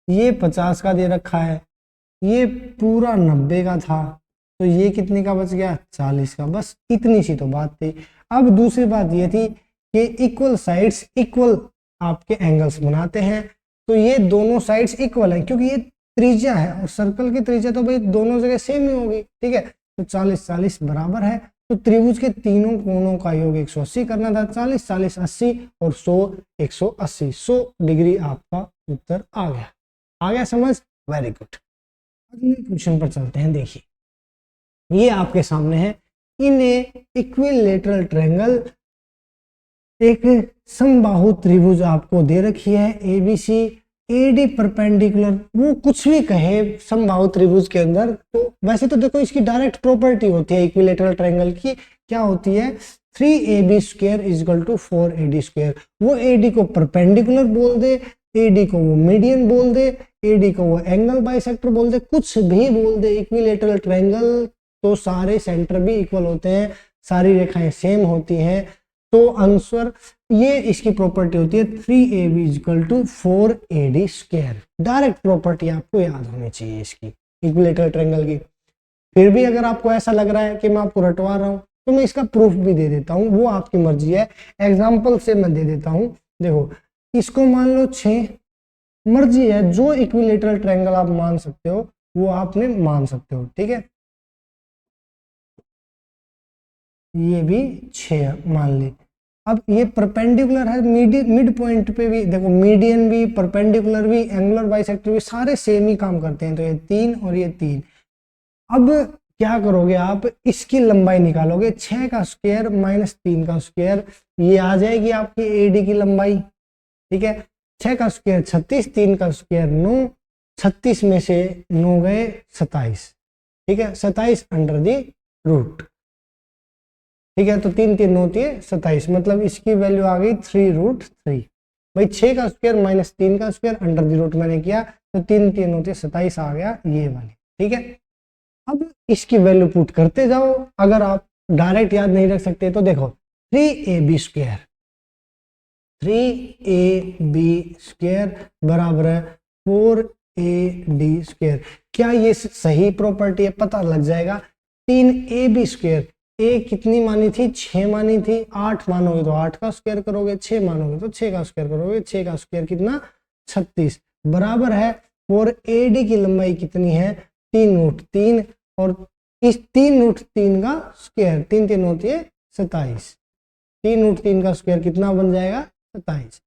ये 50 का दे रखा है, ये पूरा 90 का था, तो ये कितने का बच गया, 40 का। बस इतनी सी तो बात थी। अब दूसरी बात ये थी कि इक्वल साइड्स इक्वल आपके एंगल्स बनाते हैं, तो ये दोनों साइड्स इक्वल है क्योंकि ये त्रिज्या है और सर्कल की त्रिज्या तो भाई दोनों जगह सेम ही होगी, ठीक है, तो 40 40 बराबर है, तो त्रिभुज के तीनों कोणों का योग 180 करना था, 40 40 80 और 100 180, 100 डिग्री आपका उत्तर आ गया समझ, वेरी गुड। अगले क्वेश्चन पर चलते हैं। देखिए ये आपके सामने है, इन ए इक्विलेटरल ट्रायंगल एक समबाहु त्रिभुज आपको दे रखी है एबीसी, एडी परपेंडिकुलर, वो कुछ भी कहे समबाहु त्रिभुज के अंदर, तो वैसे तो देखो इसकी डायरेक्ट प्रॉपर्टी होती है इक्विलेटरल ट्रायंगल की, क्या होती है 3ab square equal to 4ad square. वो एडी को परपेंडिकुलर बोल दे, एडी को वो मीडियन बोल दे, एडी को वो एंगल बाइसेक्टर बोल दे, कुछ भी बोल दे, इक्विलेटरल ट्रायंगल तो सारे सेंटर भी इक्वल होते हैं, सारी रेखाएं सेम होती हैं, तो आंसर ये इसकी प्रॉपर्टी होती है 3ab equal to 4ad square. Direct property आपको याद होनी चाहिए इसकी इक्विलेटरल ट्रायंगल की। फिर भी अगर आपको ऐसा लग रहा है कि मैं आपको रटवा रहा हूं तो मैं इसका प्रूफ भी दे देता हूं, वो आपकी मर्जी है, एग्जाम्पल से मैं दे देता हूं। देखो इसको मान लो 6, मर्जी है, जो इक्विलेटरल ट्रायंगल आप मान सकते हो वो आपने मान सकते हो, ठीक है, ये भी 6 मान ली। अब ये परपेंडिकुलर है, मिड पॉइंट पे भी देखो, मीडियन भी परपेंडिकुलर भी एंगुलर बाइसेक्टर भी सारे सेम ही काम करते हैं, तो ये 3 और ये 3। अब क्या करोगे आप, इसकी लंबाई निकालोगे, 6 का स्क्वायर माइनस 3 का स्क्वायर, ये आ जाएगी आपकी एडी की लंबाई, ठीक है, 6 का स्क्वायर 36, 3 का स्क्वायर 9, 36 में से 9 गए 27, ठीक है, 27 अंडर दी रूट, ठीक है, तो 3 3 9 3 27, मतलब इसकी वैल्यू आ गई 3√3। भाई 6 का स्क्वायर माइनस 3 का स्क्वायर अंडर दी रूट मैंने किया, तो 3 3 9 27 आ गया ये वाली, ठीक है। अब इसकी वैल्यू पुट करते जाओ, अगर आप डायरेक्ट याद नहीं रख सकते तो देखो 3ab स्क्वायर, 3ab स्क्वायर बराबर है 4ad स्क्वायर। क्या ये सही प्रॉपर्टी है, पता लग जाएगा। 3ab स्क्वायर, ए कितनी मानी थी, 6 मानी थी, 8 मानोगे तो 8 का स्क्वायर करोगे, 6 मानोगे तो 6 का स्क्वायर करोगे, 6 का स्क्वायर कितना 36 बराबर है 4ad की लंबाई कितनी है 3√3, और इस 3√3 का स्क्वायर 3 3 होती है 27, 3√3 का स्क्वायर कितना बन जाएगा 27,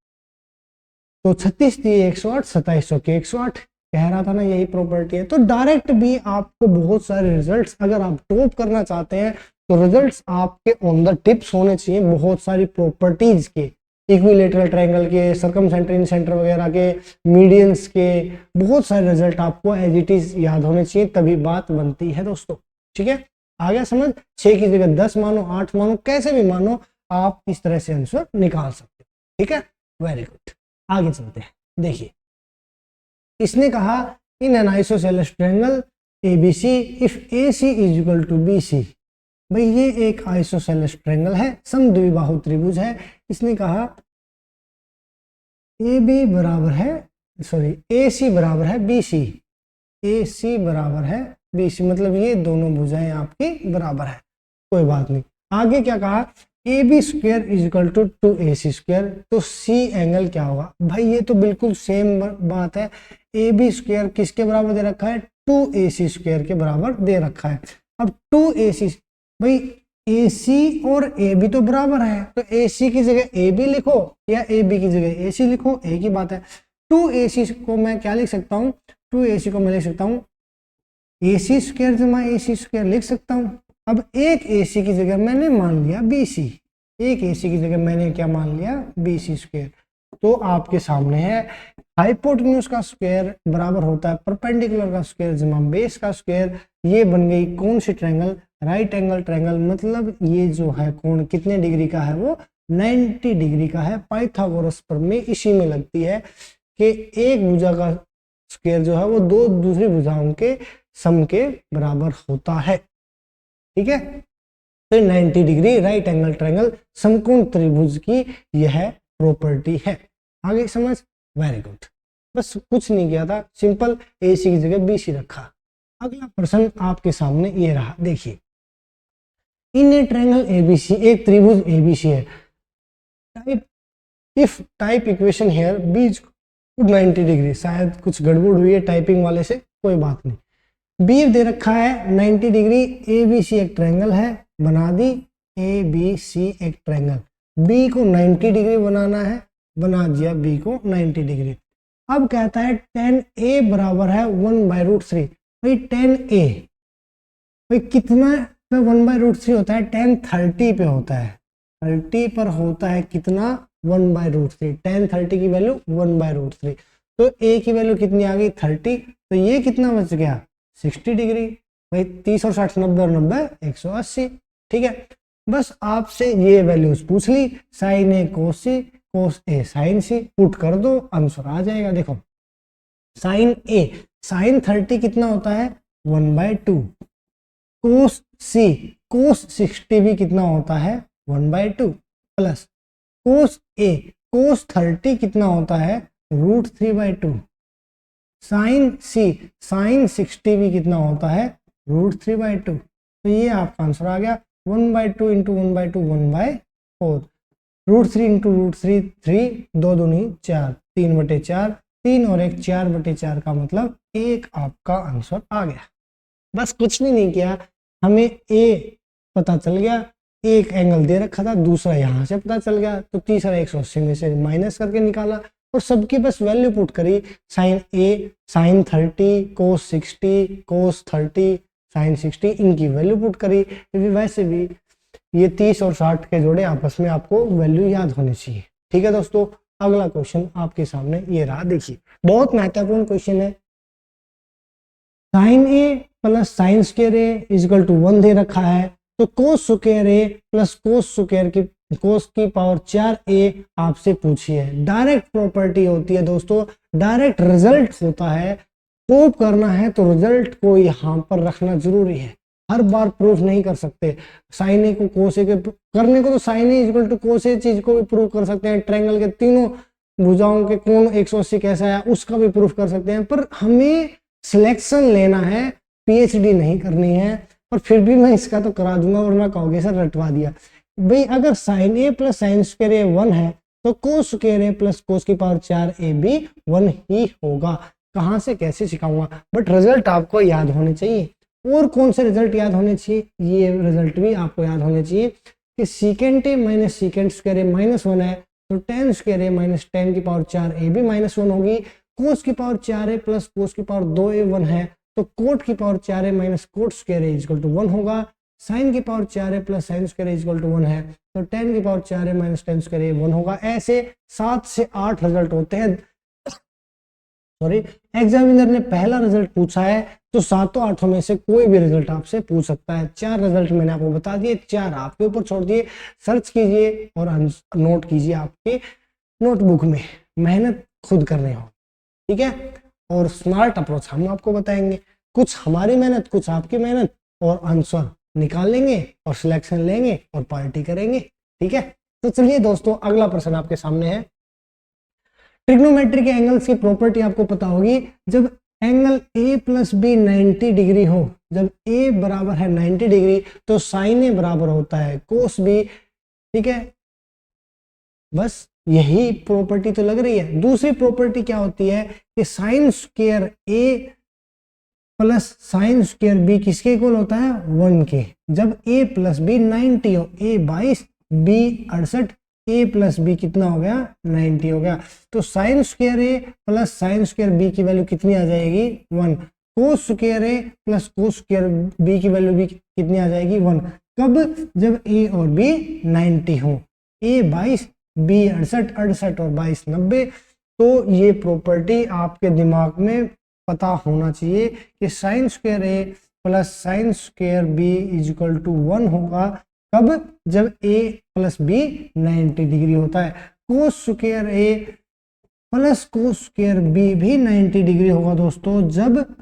तो 36 दिए 108, 27 के 108, कह रहा था ना यही प्रॉपर्टी है। तो डायरेक्ट भी आपको बहुत सारे रिजल्ट्स, अगर आप टॉप करना चाहते हैं तो रिजल्ट्स आपके ऑन द टिप्स होने चाहिए बहुत सारी प्रॉपर्टीज के, इक्विलेटरल ट्रायंगल के, सर्कमसेंटर इन सेंटर वगैरह के, मीडियंस के, बहुत सारे रिजल्ट आपको एज इट इज याद होने चाहिए, तभी बात बनती है दोस्तों। ठीक है, आ गया समझ? 6 की जगह 10 मानो, 8 मानो, कैसे भी मानो, आप इस तरह से आंसर निकाल सकते हो। ठीक है, वेरी गुड। आगे चलते हैं। देखिए, इसने कहा in an isosceles triangle ABC if AC is equal to BC। भाई ये एक आइसोसेलेस ट्रायंगल है, समद्विबाहु त्रिभुज है। इसने कहा AB बराबर है, सॉरी AC बराबर है BC, AC बराबर है BC, मतलब ये दोनों भुजाएं आपकी बराबर है। कोई बात नहीं, आगे क्या कहा, AB square is equal to 2AC square. तो C एंगल क्या होगा? भाई ये तो बिल्कुल सेम बात है। AB स्क्वायर किसके बराबर दे रखा है? 2AC स्क्वायर के बराबर दे रखा है। अब 2AC, भाई AC और AB तो बराबर है, तो AC की जगह AB लिखो या AB की जगह AC लिखो, एक ही बात है। 2AC को मैं क्या लिख सकता हूँ? 2AC को मैं लिख सकता हूँ AC स्क्वायर जमा AC स्क्वायर लिख सकता हूँ। अब एक AC की जगह मैंने मान लिया BC, एक AC की जगह मैंने क्या मान लिया? BC square. तो आपके सामने है हाइपोटेन्यूज का स्क्वायर बराबर होता है परपेंडिकुलर का स्क्वायर जमा बेस का स्क्वायर। ये बन गई कौन सी ट्रायंगल? Right angle triangle. मतलब ये जो है कोण कितने डिग्री का है? वो 90 डिग्री का है। पाइथागोरस प्रमेय इसी में लगती है कि एक भुजा का स्क्वायर जो है वो दो दूसरी भुजाओं के सम के बराबर होता है। ठीक है, तो 90 डिग्री राइट एंगल ट्रायंगल समकोण त्रिभुज की यह प्रॉपर्टी है। आगे समझ? Very good. बस कुछ नहीं किया था, सिंपल AC की जगह BC रखा। अगला प्रश्न आपके सामने ये रहा, देखिए, इन ए ट्रायंगल ABC, एक त्रिभुज ABC है, type if type equation here B 90 degree. शायद कुछ गड़बड़ हुई है टाइपिंग वाले से, कोई बात नहीं। B दे रखा है 90 डिग्री, ABC एक ट्रायंगल है, बना दी ABC एक ट्रायंगल। B को 90 डिग्री बनाना है, बना दिया B को 90 डिग्री। अब कहता है tan A बराबर है 1/√3। भाई tan A भाई कितना पे 1/√3 होता है? tan 30 पे होता है, 30 पर होता है कितना? 1/√3। tan 30 की वैल्यू 1/√3, तो A की वैल्यू कितनी आ गई? 30। तो ये कितना बच गया? 60 डिग्री। भाई 30 और 60 90 और 90 180। ठीक है, बस आपसे ये वैल्यूज पूछ ली, साइन ए कोस सी, कोस ए साइन सी, पुट कर दो, आंसर आ जाएगा। देखो साइन ए, साइन 30 कितना होता है? 1/2। कोस सी, कोस 60 भी कितना होता है? 1/2 प्लस कोस ए, कोस 30 कितना होता है? √3/2। साइन सी, साइन 60 भी कितना होता है? √3/2। तो ये आपका आंसर आ गया 1/2 इंटू 1/2 1/4, √3 इंटू √3 3, 2 दूनी 4, 3/4, 3 और 1 4/4 का मतलब एक आपका आंसर आ गया। बस कुछ नहीं किया, हमें ए पता चल गया, एक एंगल दे रखा था, दूसरा यहाँ से पता चल गया, तो तीसरा 180 में से माइनस करके निकाला और सबकी बस वैल्यू पुट करी। साइन ए, साइन 30, कोस 60, कोस 30, साइन 60, इनकी वैल्यू पुट करी। वैसे भी ये 30 और 60 के जोड़े आपस में आपको वैल्यू याद होनी चाहिए। ठीक है दोस्तों, अगला क्वेश्चन आपके सामने ये रहा, देखिए बहुत महत्वपूर्ण क्वेश्चन है। Sine A plus sine square A is equal to 1 दे रखा है, तो cos square A plus cos square की कोस की पावर 4a आपसे पूछी है। डायरेक्ट प्रॉपर्टी होती है दोस्तों, डायरेक्ट रिजल्ट होता है। प्रूव करना है तो रिजल्ट को यहाँ पर रखना जरूरी है, हर बार प्रूफ नहीं कर सकते। साइन ए को कोस ए के करने को तो साइन ए इक्वल टू कोस ए चीज को भी प्रूव कर सकते हैं, ट्रायंगल के तीनों भुजाओं के कोण 180 कैसा है उसका भी प्रूफ कर सकते हैं, पर हमें सिलेक्शन लेना है, पीएचडी नहीं करनी है। और फिर भी मैं इसका तो करा दूंगा, वरना कहोगे सर रटवा दिया। भाई अगर sign A plus sine square A 1 है तो cos square A plus cos की पावर 4a भी 1 ही होगा। कहां से कैसे सिखाऊंगा, बट रिजल्ट आपको याद होने चाहिए। और कौन से रिजल्ट याद होने चाहिए? ये रिजल्ट भी आपको याद होने चाहिए कि secant A minus secant square A -1 है, तो tan square A minus tan की पावर 4a भी -1 होगी। कोस की पावर 4a प्लस कोस की पावर 2a 1 है, तो कोट की power 4a minus cot square A equal to 1 होगा। साइन की पावर 4 है plus sine square equal to 1 है, तो टेन की पावर 4 है माइनस टेन स्क्वायर 1 होगा। ऐसे 7 से 8 रिजल्ट होते हैं। सॉरी, एग्जामिनर ने पहला रिजल्ट पूछा है तो 7-8 में से कोई भी रिजल्ट आपसे पूछ सकता है। 4 रिजल्ट मैंने आपको बता दिए, 4 आपके ऊपर छोड़ दिए। सर्च कीजिए और नोट कीजिए आपके नोटबुक में, मेहनत खुद करनी हो, ठीक है। और स्मार्ट अप्रोच हम आपको बताएंगे, कुछ हमारी मेहनत कुछ आपकी मेहनत, और आंसर निकाल लेंगे और सिलेक्शन लेंगे और पार्टी करेंगे, ठीक है। तो चलिए दोस्तों, अगला प्रश्न आपके सामने है। ट्रिग्नोमेट्री के एंगल्स की प्रॉपर्टी आपको पता होगी, जब angle A plus B 90 degree हो, जब ए बराबर है 90 डिग्री तो साइन ए बराबर होता है कोस बी, ठीक है। बस यही प्रॉपर्टी तो लग रही है। दूसरी प्रॉपर्टी क्या होती है कि sine square A plus sine square B किसके इक्वल होता है, 1 के। जब ए प्लस बी 90 हो, ए 22 बी 68, ए प्लस बी कितना हो गया, 90 हो गया। तो sign square A plus sine square B की वैल्यू कितनी आ जाएगी, 1। कोस square A plus cos square B की वैल्यू भी कितनी आ जाएगी, 1। कब, जब ए और बी 90 हो, ए 22 बी 68, 68 और 22 90। तो ये प्रॉपर्टी आपके दिमाग में पता होना चाहिए कि sine square A plus sine square B is equal to 1 होगा। कब, जब ए प्लस बी 90 डिग्री होता है। कोस square A plus cos square B भी 90 डिग्री होगा दोस्तों, जब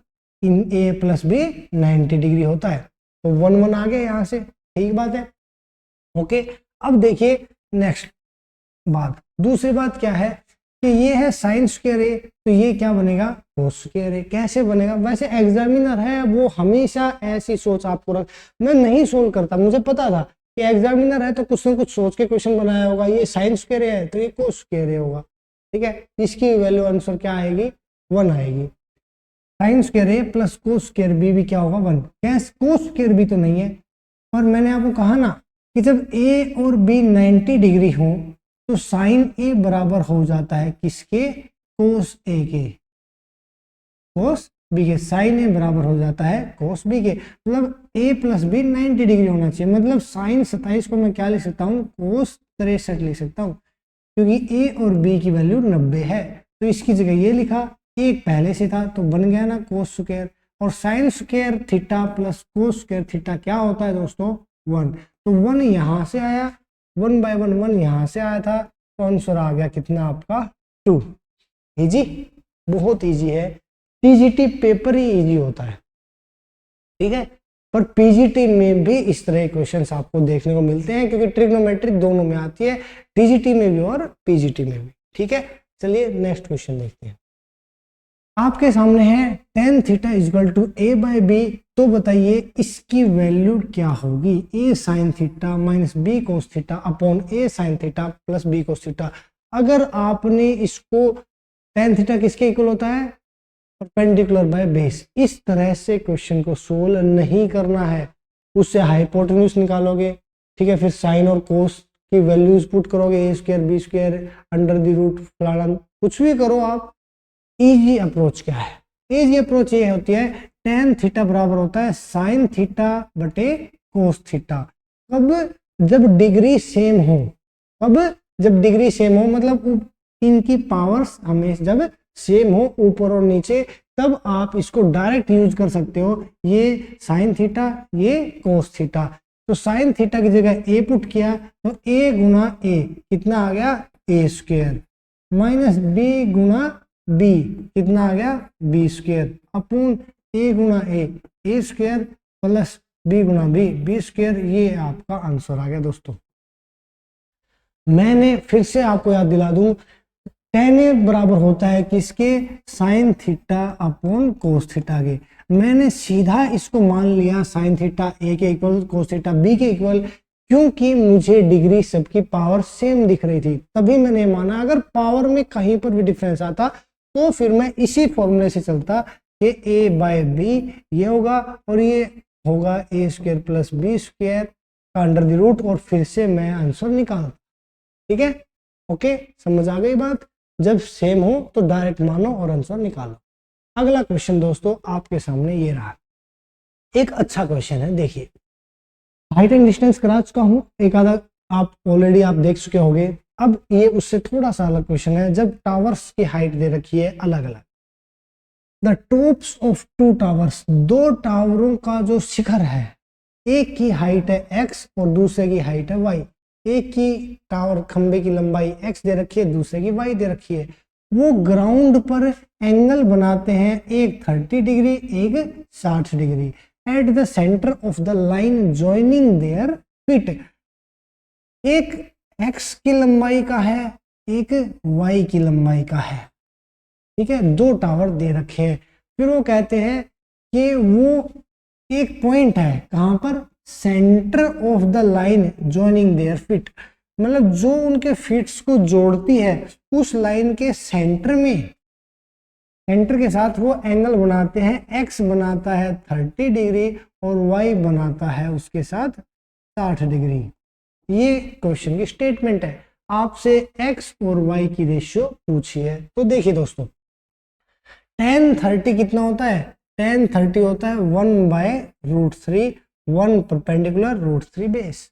इन ए प्लस बी 90 डिग्री होता है। तो 1 आ गया यहाँ से, ठीक बात है, ओके। अब देखिए नेक्स्ट बात, दूसरी बात क्या है कि ये है साइन स्क्वायर ए, तो ये क्या बनेगा, कोस स्क्वायर ए। कैसे बनेगा, वैसे एग्जामिनर है वो हमेशा ऐसी सोच आपको रख, मैं नहीं सोल्व करता, मुझे पता था कि एग्जामिनर है तो कुछ ना कुछ सोच के क्वेश्चन बनाया होगा। ये साइन स्क्वायर है तो ये कोस स्क्वायर ए होगा, ठीक है। इसकी वैल्यू आंसर क्या आएगी, 1 आएगी। Sign square A plus cos square B भी क्या होगा, 1। कैसे, कोस स्क्वायर बी तो नहीं है, पर मैंने आपको कहा ना कि जब ए और बी 90 डिग्री हो तो साइन ए बराबर हो जाता है किसके, कोस ए के, कोस बी के। साइन ए बराबर हो जाता है कोस बी के, मतलब ए प्लस बी 90 डिग्री होना चाहिए। मतलब साइन 27 को मैं क्या लिख सकता हूँ, कोस 63 लिख सकता हूँ, क्योंकि ए और बी की वैल्यू 90 है। तो इसकी जगह ये लिखा, एक पहले से था तो बन गया ना कोस स्क्वायर, और sine square theta plus cos square theta क्या होता है दोस्तों, 1। तो 1 यहाँ से आया, 1/1 यहाँ से आया था, तो आंसर आ गया कितना आपका, 2। इजी, बहुत इजी है। टीजीटी पेपर ही इजी होता है, ठीक है, पर पीजीटी में भी इस तरह के क्वेश्चंस आपको देखने को मिलते हैं, क्योंकि ट्रिग्नोमेट्री दोनों में आती है, टीजीटी में भी और पीजीटी में भी, ठीक है। चलिए नेक्स्ट क्वेश्चन देखते हैं। आपके सामने है tan theta equal to a by B, तो बताइए इसकी वैल्यू क्या होगी, a sine theta minus B cos theta upon a sine theta plus B cos theta. अगर आपने इसको tan थीटा किसके इक्वल होता है, परपेंडिकुलर बाय बेस, इस तरह से क्वेश्चन को सोल्व नहीं करना है। उससे हाइपोटेन्यूज निकालोगे, ठीक है, फिर साइन और कोस की वैल्यूज पुट करोगे, a square B square under the root फलाना, कुछ भी करो आप। इजी अप्रोच क्या है, इजी अप्रोच ये होती है tan थीटा बराबर होता है साइन थीटा बटे कोस थीटा। कब, जब डिग्री सेम हो, कब, जब डिग्री सेम हो, मतलब इनकी पावर्स हमेशा जब सेम हो ऊपर और नीचे, तब आप इसको डायरेक्ट यूज कर सकते हो। ये साइन थीटा, ये कोस थीटा, तो साइन थीटा की जगह ए पुट किया तो a गुना ए कितना आ गया, a स्क्वायर, माइनस बी गुना बी कितना आ गया, बी स्क्वायर, अपॉन ए गुना ए स्क्वायर प्लस बी गुना बी स्क्वायर। ये आपका आंसर आ गया दोस्तों। मैंने फिर से आपको याद दिला दूं, tan ए बराबर होता है किसके, sine theta upon cos theta के। मैंने सीधा इसको मान लिया साइन थीटा ए के इक्वल, कोस थीटा बी के इक्वल, क्योंकि मुझे डिग्री सबकी पावर सेम दिख रही थी, तभी मैंने माना। अगर पावर में कहीं पर भी डिफरेंस आता तो फिर मैं इसी फॉर्मूले से चलता कि ए बाय बी ये होगा और ये होगा ए स्क्वायर प्लस बी स्क्वायर का अंडर द रूट, और फिर से मैं आंसर निकालता, ठीक है, ओके, समझ आ गई बात। जब सेम हो तो डायरेक्ट मानो और आंसर निकालो। अगला क्वेश्चन दोस्तों आपके सामने ये रहा, एक अच्छा क्वेश्चन है, देखिए। हाइट एंड डिस्टेंस करा चुका हूँ, एक आधा आप ऑलरेडी आप देख चुके होंगे। अब ये उससे थोड़ा सा अलग क्वेश्चन है, जब टावर्स की हाइट दे रखी है अलग अलग, the tops of two towers, दो टावरों का जो शिखर है, एक की हाइट है x और दूसरे की हाइट है y, एक की टावर खंबे की लंबाई x दे रखी है, दूसरे की y दे रखी है, वो ग्राउंड पर एंगल बनाते हैं, एक 30 डिग्री एक 60 degree, at the centre of the line joining their feet, एक x की लंबाई का है, एक y की लंबाई का है, ठीक है, दो टावर दे रखे हैं। फिर वो कहते हैं कि वो एक पॉइंट है कहां पर, centre of the line joining their feet, मतलब जो उनके फीट्स को जोड़ती है उस लाइन के सेंटर में, सेंटर के साथ वो एंगल बनाते हैं, x बनाता है 30 डिग्री और y बनाता है उसके साथ 60 डिग्री। ये क्वेश्चन की स्टेटमेंट है, आपसे x और y की रेशियो पूछी है। तो देखिए दोस्तों, tan 30 कितना होता है, tan 30 होता है 1/√3, 1 परपेंडिकुलर √3 बेस।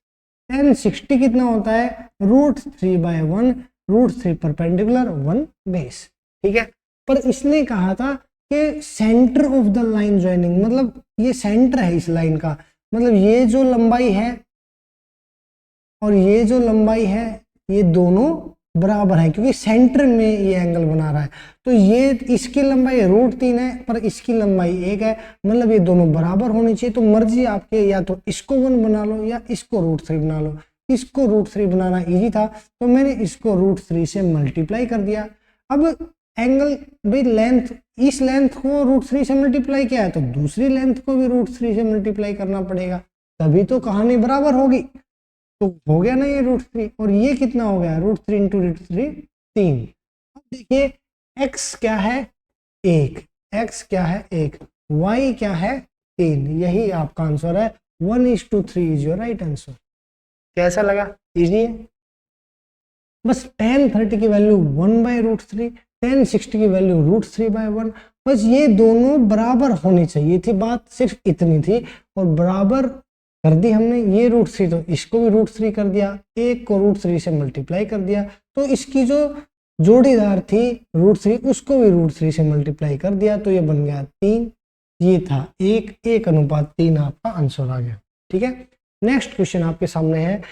tan 60 कितना होता है, √3/1, √3 परपेंडिकुलर 1 बेस, ठीक है। पर इसने कहा था कि centre of the line joining, मतलब ये सेंटर है इस लाइन का, मतलब ये जो लंबाई है और ये जो लंबाई है ये दोनों बराबर है, क्योंकि सेंटर में ये एंगल बना रहा है। तो ये इसकी लंबाई √3 है पर इसकी लंबाई 1 है, मतलब ये दोनों बराबर होनी चाहिए। तो मर्जी आपके, या तो इसको 1 बना लो या इसको √3 बना लो। इसको √3 बनाना इजी था तो मैंने इसको √3 से मल्टीप्लाई कर दिया। अब एंगल भाई लेंथ, इस लेंथ को √3 से मल्टीप्लाई किया है तो दूसरी लेंथ को भी √3 से मल्टीप्लाई करना पड़ेगा, तभी तो कहानी बराबर होगी। तो हो गया ना ये √3, और ये कितना हो गया, √3 इंटू √3 3। अब देखिए x क्या है 1, x क्या है 1, y क्या है 3, यही आपका आंसर है। 1:3 इज योर राइट आंसर। कैसा लगा, इजी है। बस tan 30 की वैल्यू 1/√3, tan 60 की वैल्यू √3/1, बस ये दोनों बराबर होनी चाहिए थी, बात सिर्फ इतनी थी और बराबर कर दी हमने। ये √3 तो इसको भी √3 कर दिया, एक को √3 से मल्टीप्लाई कर दिया, तो इसकी जो जोड़ीदार थी √3 उसको भी √3 से मल्टीप्लाई कर दिया, तो ये बन गया 3। ये था 1:3 आपका आंसर आ गया, ठीक है। नेक्स्ट क्वेश्चन आपके सामने है,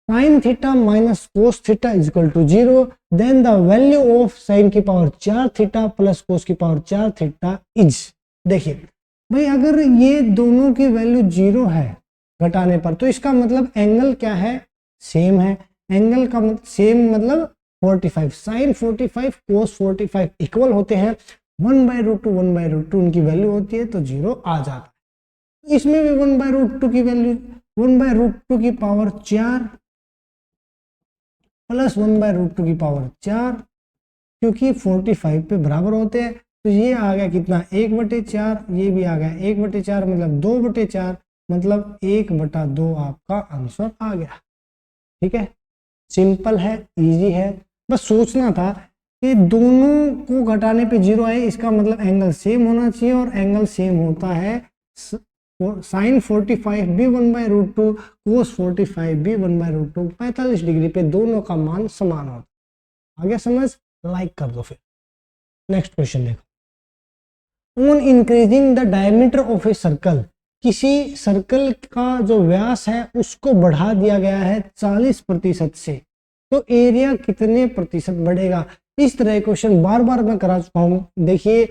sin theta minus cos theta is equal to 0, then the value of sin की पावर 4 थीटा प्लस कोस की पावर 4 थीटा इज। देखिए भाई, अगर ये दोनों की वैल्यू 0 है घटाने पर, तो इसका मतलब एंगल क्या है, सेम है। एंगल का सेम मतलब 45, साइन 45 कोस 45 इक्वल होते हैं, 1/√2 1/√2 उनकी वैल्यू होती है तो 0 आ जाता है। इसमें भी 1/√2 की वैल्यू, 1/√2 की पावर 4 प्लस 1/√2 की पावर 4, क्योंकि 45 पे बराबर होते हैं, तो ये आ गया कितना 1/4, ये भी आ गया 1/4, मतलब 2/4, मतलब 1/2 आपका आंसर आ गया, ठीक है। सिंपल है, इजी है, बस सोचना था कि दोनों को घटाने पे 0 आए, इसका मतलब एंगल सेम होना चाहिए, और एंगल सेम होता है sin 45 भी 1/√2, cos 45 भी 1/√2, 45 डिग्री पे दोनों का मान समान होता है। आगे समझ, लाइक कर दो। फिर नेक्स्ट क्वेश्चन देखो, on increasing the diameter of a circle, किसी सर्कल का जो व्यास है उसको बढ़ा दिया गया है 40% से, तो एरिया कितने प्रतिशत बढ़ेगा। इस तरह क्वेश्चन बार बार मैं करा चुका हूं। देखिए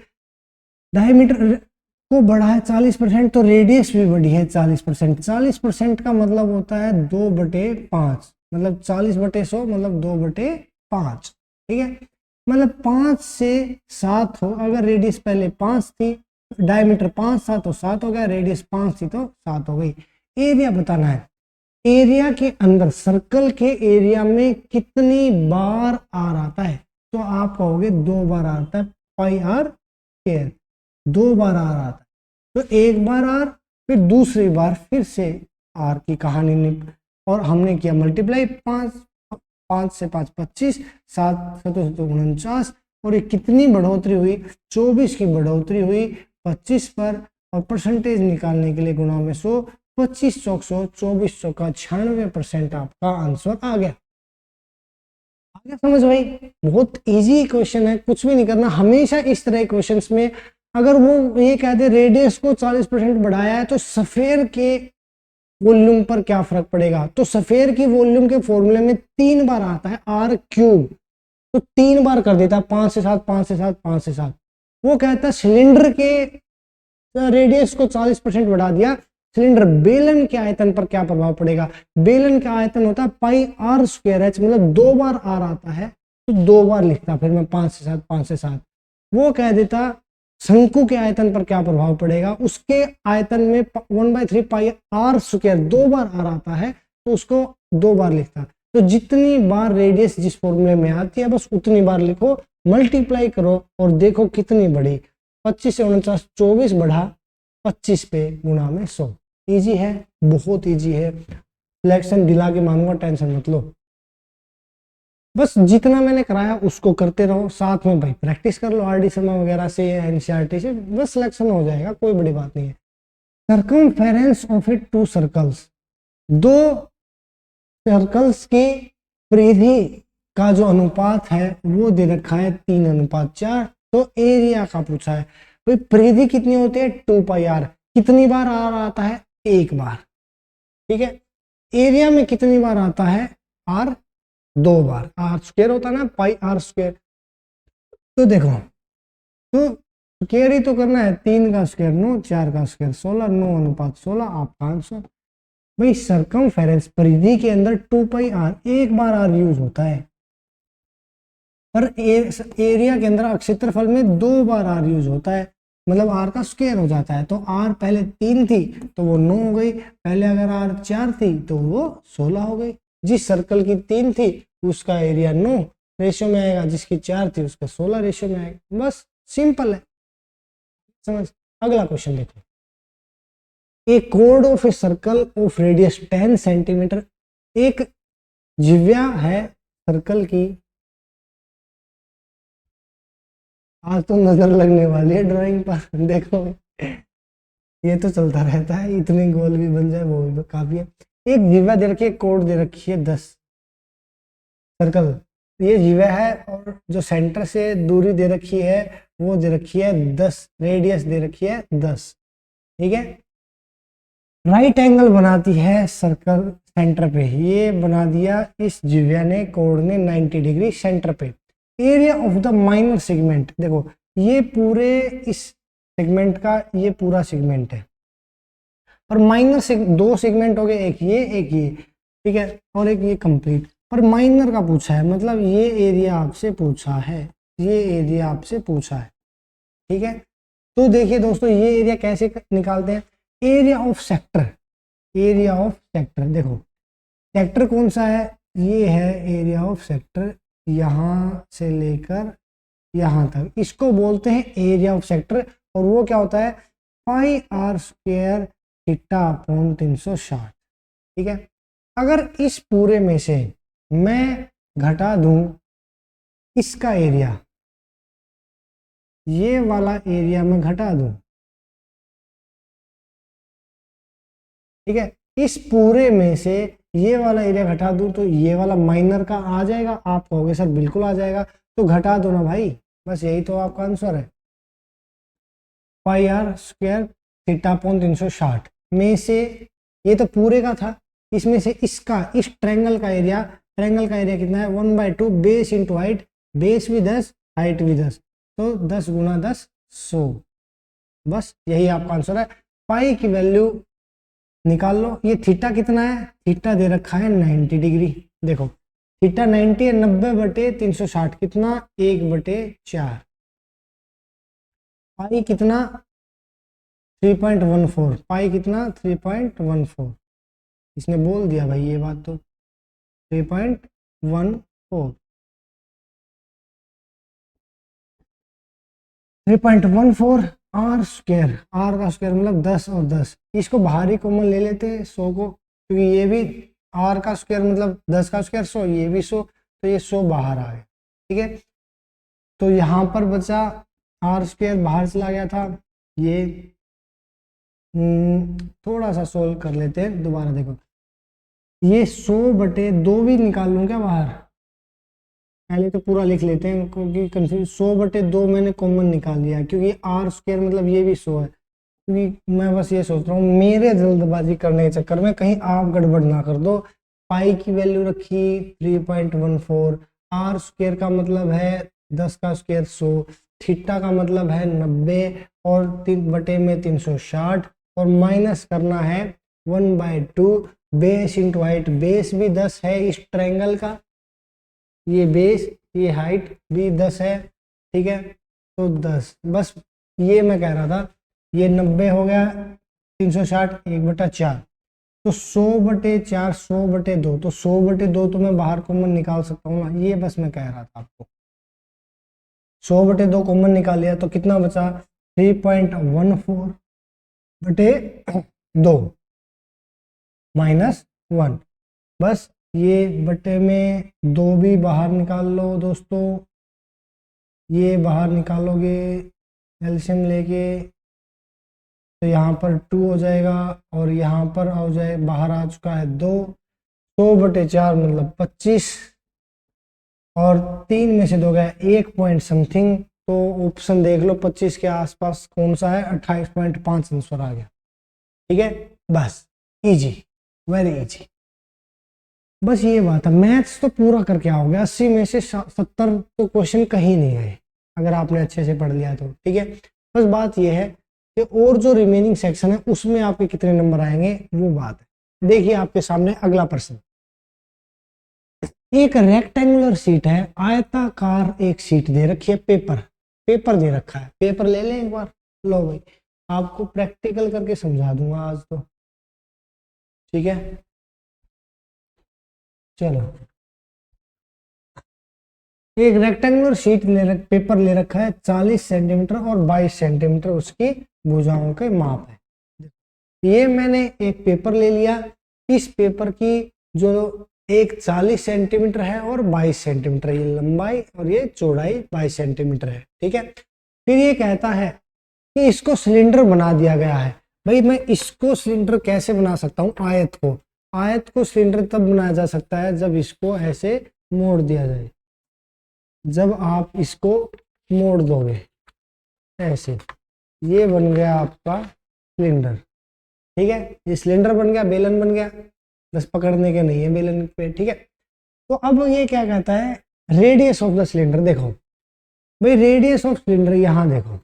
डायमीटर को बढ़ा है 40%, तो रेडियस भी बढ़ी है 40%। 40% का मतलब होता है 2/5, मतलब 40/100 मतलब 2/5, ठीक है। मतलब 5 से 7 हो, अगर रेडियस पहले 5 थी, डायमीटर 5 था तो 7 हो गया, रेडियस 5 थी तो 7 हो गई। एरिया बताना है, एरिया के अंदर सर्कल के एरिया में कितनी बार आर आता है, तो आप कहोगे 2 बार आता है, πr², 2 बार आर आता है। तो एक बार आर, फिर दूसरी बार फिर से आर की कहानी निप, और हमने किया मल्टीप्लाई 5 से 5 25, 7 7 49, और ये कितनी बढ़ोतरी हुई, 24 की बढ़ोतरी हुई 25 पर, और परसेंटेज निकालने के लिए गुणा में 100, 25 चौक 100, 24 चौका 96% आपका आंसर आ गया। समझ भाई, बहुत इजी क्वेश्चन है, कुछ भी नहीं करना। हमेशा इस तरह क्वेश्चंस में अगर वो ये कहते रेडियस को 40% बढ़ाया है तो सफेयर के वॉल्यूम पर क्या फर्क पड़ेगा, तो सफेयर की वॉल्यूम के फॉर्मूले में 3 बार आता है आर क्यूब, तो 3 बार कर देता है, 5 से 7, 5 से 7, 5 से 7। वो कहता है सिलेंडर के रेडियस को 40% बढ़ा दिया, सिलेंडर बेलन के आयतन पर क्या प्रभाव पड़ेगा। बेलन का आयतन होता है पाई आर स्क्वायर एच, मतलब 2 बार आर आता है तो 2 बार लिखता, फिर मैं 5 से 7, 5 से 7। वो कह देता शंकु के आयतन पर क्या प्रभाव पड़ेगा, उसके आयतन में 1/3 पाई आर स्क्वायर 2 बार आर आता है तो उसको 2 बार लिखता। तो जितनी बार रेडियस जिस फॉर्मूले में आती है बस उतनी बार लिखो, मल्टीप्लाई करो और देखो कितनी बढ़ी। 25 से 49, 24 बढ़ा 25 पे गुणा में 100। इजी है, बहुत इजी है, सिलेक्शन दिला के मानूंगा, टेंशन मत लो। बस जितना मैंने कराया उसको करते रहो, साथ में भाई प्रैक्टिस कर लो आर डी शर्मा वगैरह से, एनसीईआरटी से, बस सिलेक्शन हो जाएगा, कोई बड़ी बात नहीं है। Circumference of it 2 circles, 2 circles की परिधि का जो अनुपात है वो दे रखा है 3:4। तो एरिया का पूछा है, भाई परिधि कितनी होती है 2 पाई आर, कितनी बार आर आता है 1 बार, ठीक है। एरिया में कितनी बार आता है आर, 2 बार, आर स्क्वायर होता है ना पाई आर स्क्वायर। तो देखो, तो स्क्वायर ही तो करना है, 3 का स्क्वायर 9, 4 का स्क्वायर 16, 9:16 आपका आंसर। भाई सर्कमफेरेंस परिधि के अंदर 2 पाई आर, 1 बार आर यूज होता है, पर एरिया के अंदर क्षेत्रफल में 2 बार आर यूज होता है, मतलब आर का स्क्वायर हो जाता है। तो आर पहले 3 थी तो वो 9 हो गई, पहले अगर आर 4 थी तो वो 16 हो गई। जिस सर्कल की 3 थी उसका एरिया 9 रेशियो में आएगा, जिसकी 4 थी उसका 16 रेशियो में आएगा, बस सिंपल है, समझ। अगला क्वेश्चन देखो, ए कोड of a circle of radius 10 centimetre, एक जिव्या है सर्कल की, आज तो नजर लगने वाली है ड्राइंग पर, देखो ये तो चलता रहता है, इतने गोल भी बन जाए वो भी काफी है। एक जिव्या दे रखी है, कोड दे रखी है 10, सर्कल ये जिव्या है और जो सेंटर से दूरी दे रखी है वो दे रखी है 10, रेडियस दे रखी है 10, ठीक है। राइट एंगल बनाती है सर्कल सेंटर पे, ये बना दिया इस जिव्या ने, कोड ने 90 डिग्री सेंटर पे। Area of the minor segment, देखो ये पूरे इस सेगमेंट का ये पूरा सेगमेंट है, और माइनर से 2 सेगमेंट हो गए, एक ये, ठीक है, और एक ये कंप्लीट, पर माइनर का पूछा है, मतलब ये एरिया आपसे पूछा है, ये एरिया आपसे पूछा है, ठीक है। तो देखिए दोस्तों, ये एरिया कैसे निकालते हैं, area of sector, area of sector, देखो सेक्टर कौन सा है, ये है एरिया ऑफ सेक्टर, यहां से लेकर यहां तक, इसको बोलते हैं एरिया ऑफ सेक्टर। और वो क्या होता है, पाई आर स्क्वायर थीटा अपॉन 360, ठीक है। अगर इस पूरे में से मैं घटा दूं इसका एरिया, ये वाला एरिया में घटा दूं, ठीक है, इस पूरे में से ये वाला एरिया घटा दूं तो ये वाला माइनर का आ जाएगा, आप कहोगे सर बिल्कुल आ जाएगा, तो घटा दो ना भाई, बस यही तो आपका आंसर है। पाई आर स्क्वायर थीटा अपॉन 360 में से, ये तो पूरे का था, इसमें से इसका, इस ट्रायंगल का एरिया, ट्रायंगल का एरिया कितना है 1/2 बेस इंटू हाइट, बेस भी 10 हाइट भी 10, तो 10 गुना 10 100, बस यही आपका आंसर है। पाई की वैल्यू निकाल लो, ये थीटा कितना है, थीटा दे रखा है 90 डिग्री, देखो थीटा 90 है, 90/360 कितना 1/4, पाई कितना 3.14, पाई कितना 3.14, इसने बोल दिया भाई ये बात, तो 3.14, 3.14 आर स्क्वायर, आर का स्क्वायर मतलब 10 और 10, इसको बाहरी कॉमन ले लेते हैं 100 को, क्योंकि ये भी आर का स्क्वायर मतलब 10 का स्क्वायर 100, ये भी 100, तो ये 100 बाहर आ गया, ठीक है। तो यहाँ पर बचा आर स्क्वायर बाहर चला गया था, ये थोड़ा सा सोल्व कर लेते हैं दोबारा। देखो ये 100/2 भी निकाल लूँ क्या बाहर, पहले तो पूरा लिख लेते हैं क्योंकि कंफ्यूज। 100/2 मैंने कॉमन निकाल लिया क्योंकि आर स्क्वायर मतलब ये भी 100 है, क्योंकि मैं बस ये सोच रहा हूँ मेरे जल्दबाजी करने के चक्कर में कहीं आप गड़बड़ ना कर दो। पाई की वैल्यू रखी 3.14, आर स्क्वायर का मतलब है 10 का स्क्वायर 100, थीटा का मतलब है 90 और 3/360 और माइनस करना है 1/2, बेस इंटू हाइट, बेस भी 10 है इस ट्रायंगल का, ये बेस ये हाइट भी 10 है, ठीक है तो 10। बस ये मैं कह रहा था, ये 90 हो गया 360 1/4, तो 100/4 100/2, तो 100/2 तो मैं बाहर कॉमन निकाल सकता हूँ ना, ये बस मैं कह रहा था आपको। 100/2 कॉमन निकाल लिया तो कितना बचा 3.14/2 -1, बस ये बटे में 2 भी बाहर निकाल लो दोस्तों, ये बाहर निकालोगे एलसीएम लेके तो यहाँ पर 2 हो जाएगा और यहाँ पर हो जाए बाहर आ चुका है 2, 100/4 मतलब 25 और 3 में से 2 गया 1 पॉइंट समथिंग, तो ऑप्शन देख लो 25 के आसपास कौन सा है, 28.5 आंसर आ गया। ठीक है बस इजी, वेरी इजी, बस ये बात है। मैथ्स तो पूरा करके आओगे, 80 में से 70 तो क्वेश्चन कहीं नहीं गए अगर आपने अच्छे से पढ़ लिया तो। ठीक है बस बात ये है कि और जो रिमेनिंग सेक्शन है उसमें आपके कितने नंबर आएंगे वो बात है। देखिए आपके सामने अगला प्रश्न, एक रेक्टेंगुलर शीट है, आयताकार एक शीट दे रखी है, पेपर दे रखा है, पेपर ले लें एक बार, लो भाई आपको प्रैक्टिकल करके समझा दूंगा आज तो। ठीक है चलो, एक रेक्टेंगुलर शीट पेपर ले रखा है, 40 सेंटीमीटर और 22 सेंटीमीटर उसकी भुजाओं के माप है। ये मैंने एक पेपर ले लिया, इस पेपर की जो एक 40 सेंटीमीटर है और 22 सेंटीमीटर ये लंबाई और ये चौड़ाई 22 सेंटीमीटर है। ठीक है फिर ये कहता है कि इसको सिलेंडर बना दिया गया है। भाई मैं इसको सिलेंडर कैसे बना सकता हूँ, आयत को सिलेंडर तब बनाया जा सकता है जब इसको ऐसे मोड़ दिया जाए, जब आप इसको मोड़ दोगे ऐसे, ये बन गया आपका सिलेंडर। ठीक है ये सिलेंडर बन गया, बेलन बन गया, बस पकड़ने के नहीं है बेलन पे। ठीक है तो अब ये क्या कहता है, रेडियस ऑफ द सिलेंडर, देखो भाई रेडियस ऑफ सिलेंडर यहाँ देखो,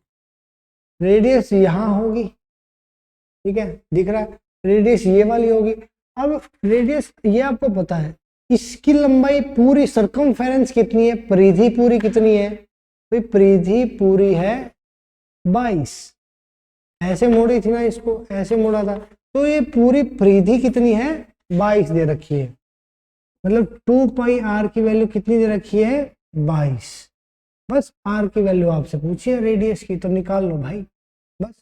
रेडियस यहाँ होगी, ठीक है दिख रहा है, रेडियस ये वाली होगी। अब रेडियस ये आपको पता है, इसकी लंबाई पूरी सरकमफेरेंस कितनी है, परिधि पूरी कितनी है, भाई परिधि पूरी है 22, ऐसे मोड़ी थी ना इसको, ऐसे मोड़ा था, तो ये पूरी परिधि कितनी है 22 दे रखी है, मतलब 2πr की वैल्यू कितनी दे रखी है 22। बस r की वैल्यू आपसे पूछी है रेडियस की, तो निकाल लो भाई, बस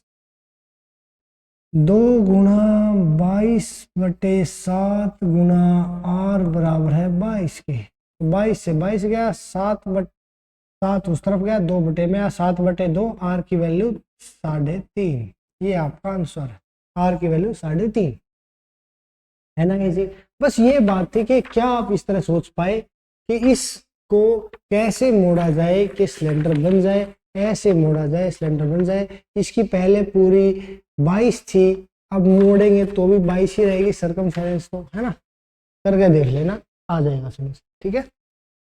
2 गुणा 22/7 गुणा r बराबर है 22 के, 22 से 22 गया, 7 उस तरफ गया, 2 में 7/2, r की वैल्यू 3.5, ये आपका आंसर है, r की वैल्यू 3.5 है ना जी। बस ये बात थी कि क्या आप इस तरह सोच पाए कि इसको कैसे मोड़ा जाए कि सिलेंडर बन जाए, ऐसे मोड़ा जाए सिलेंडर बन जाए। इसकी पहले पूरी 22 थी, अब मोड़ेंगे तो भी 22 ही रहेगी सरकमफेरेंस, तो है ना, करके देख लेना आ जाएगा समझ। ठीक है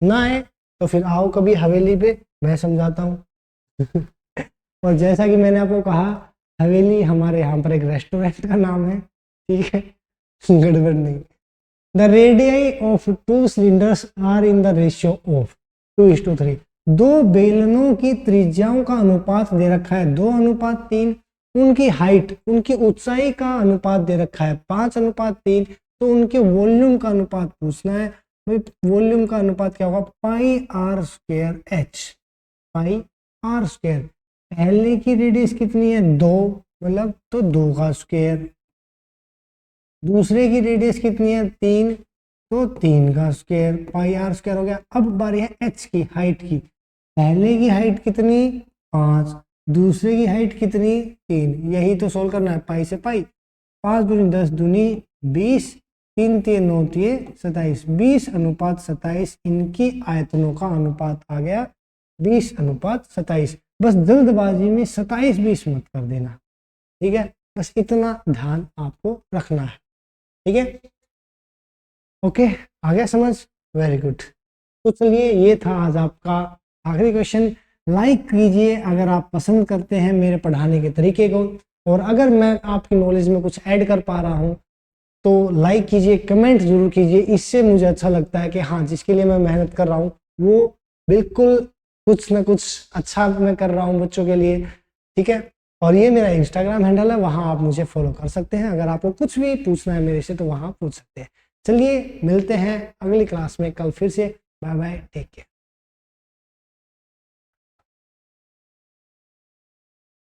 ना है तो फिर आओ कभी हवेली पे, मैं समझाता हूँ और जैसा कि मैंने आपको कहा हवेली हमारे यहाँ पर एक रेस्टोरेंट का नाम है। ठीक है गड़बड़ नहीं। The radii of 2 cylinders are in the ratio of 2:3, 2 बेलनों की त्रिज्याओं का अनुपात दे रखा है 2:3, उनकी हाइट उनकी ऊंचाई का अनुपात दे रखा है 5:3, तो उनके वॉल्यूम का अनुपात पूछना है। वॉल्यूम का अनुपात क्या होगा, πr² h, πr²। पहले की रेडियस कितनी है 2, मतलब तो 2 का स्क्वायर, दूसरे की रेडियस कितनी है 3, तो 3 का स्क्वायर, πr² हो गया। अब बारी है h की, हाइट की, पहले की हाइट कितनी 5, दूसरे की हाइट कितनी 3, यही तो सोल्व करना है। पाई से पाई, 5 दूनी 10 दूनी 20, 3 3 9 3 27, 20:27 इनकी आयतनों का अनुपात आ गया 20:27। बस जल्दबाजी में 27 20 मत कर देना, ठीक है, बस इतना ध्यान आपको रखना है, ठीक है। ओके, आ गया समझ, वेरी गुड। तो चलिए ये था आज आपका आखिरी क्वेश्चन। लाइक कीजिए अगर आप पसंद करते हैं मेरे पढ़ाने के तरीके को, और अगर मैं आपकी नॉलेज में कुछ ऐड कर पा रहा हूँ तो लाइक कीजिए, कमेंट जरूर कीजिए, इससे मुझे अच्छा लगता है कि हाँ जिसके लिए मैं मेहनत कर रहा हूँ वो बिल्कुल कुछ ना कुछ अच्छा मैं कर रहा हूँ बच्चों के लिए, ठीक है। और ये मेरा इंस्टाग्राम हैंडल है, वहाँ आप मुझे फॉलो कर सकते हैं। अगर आपको कुछ भी पूछना है मेरे से तो वहाँ पूछ सकते हैं। चलिए मिलते हैं अगली क्लास में कल फिर से। Bye bye, take care.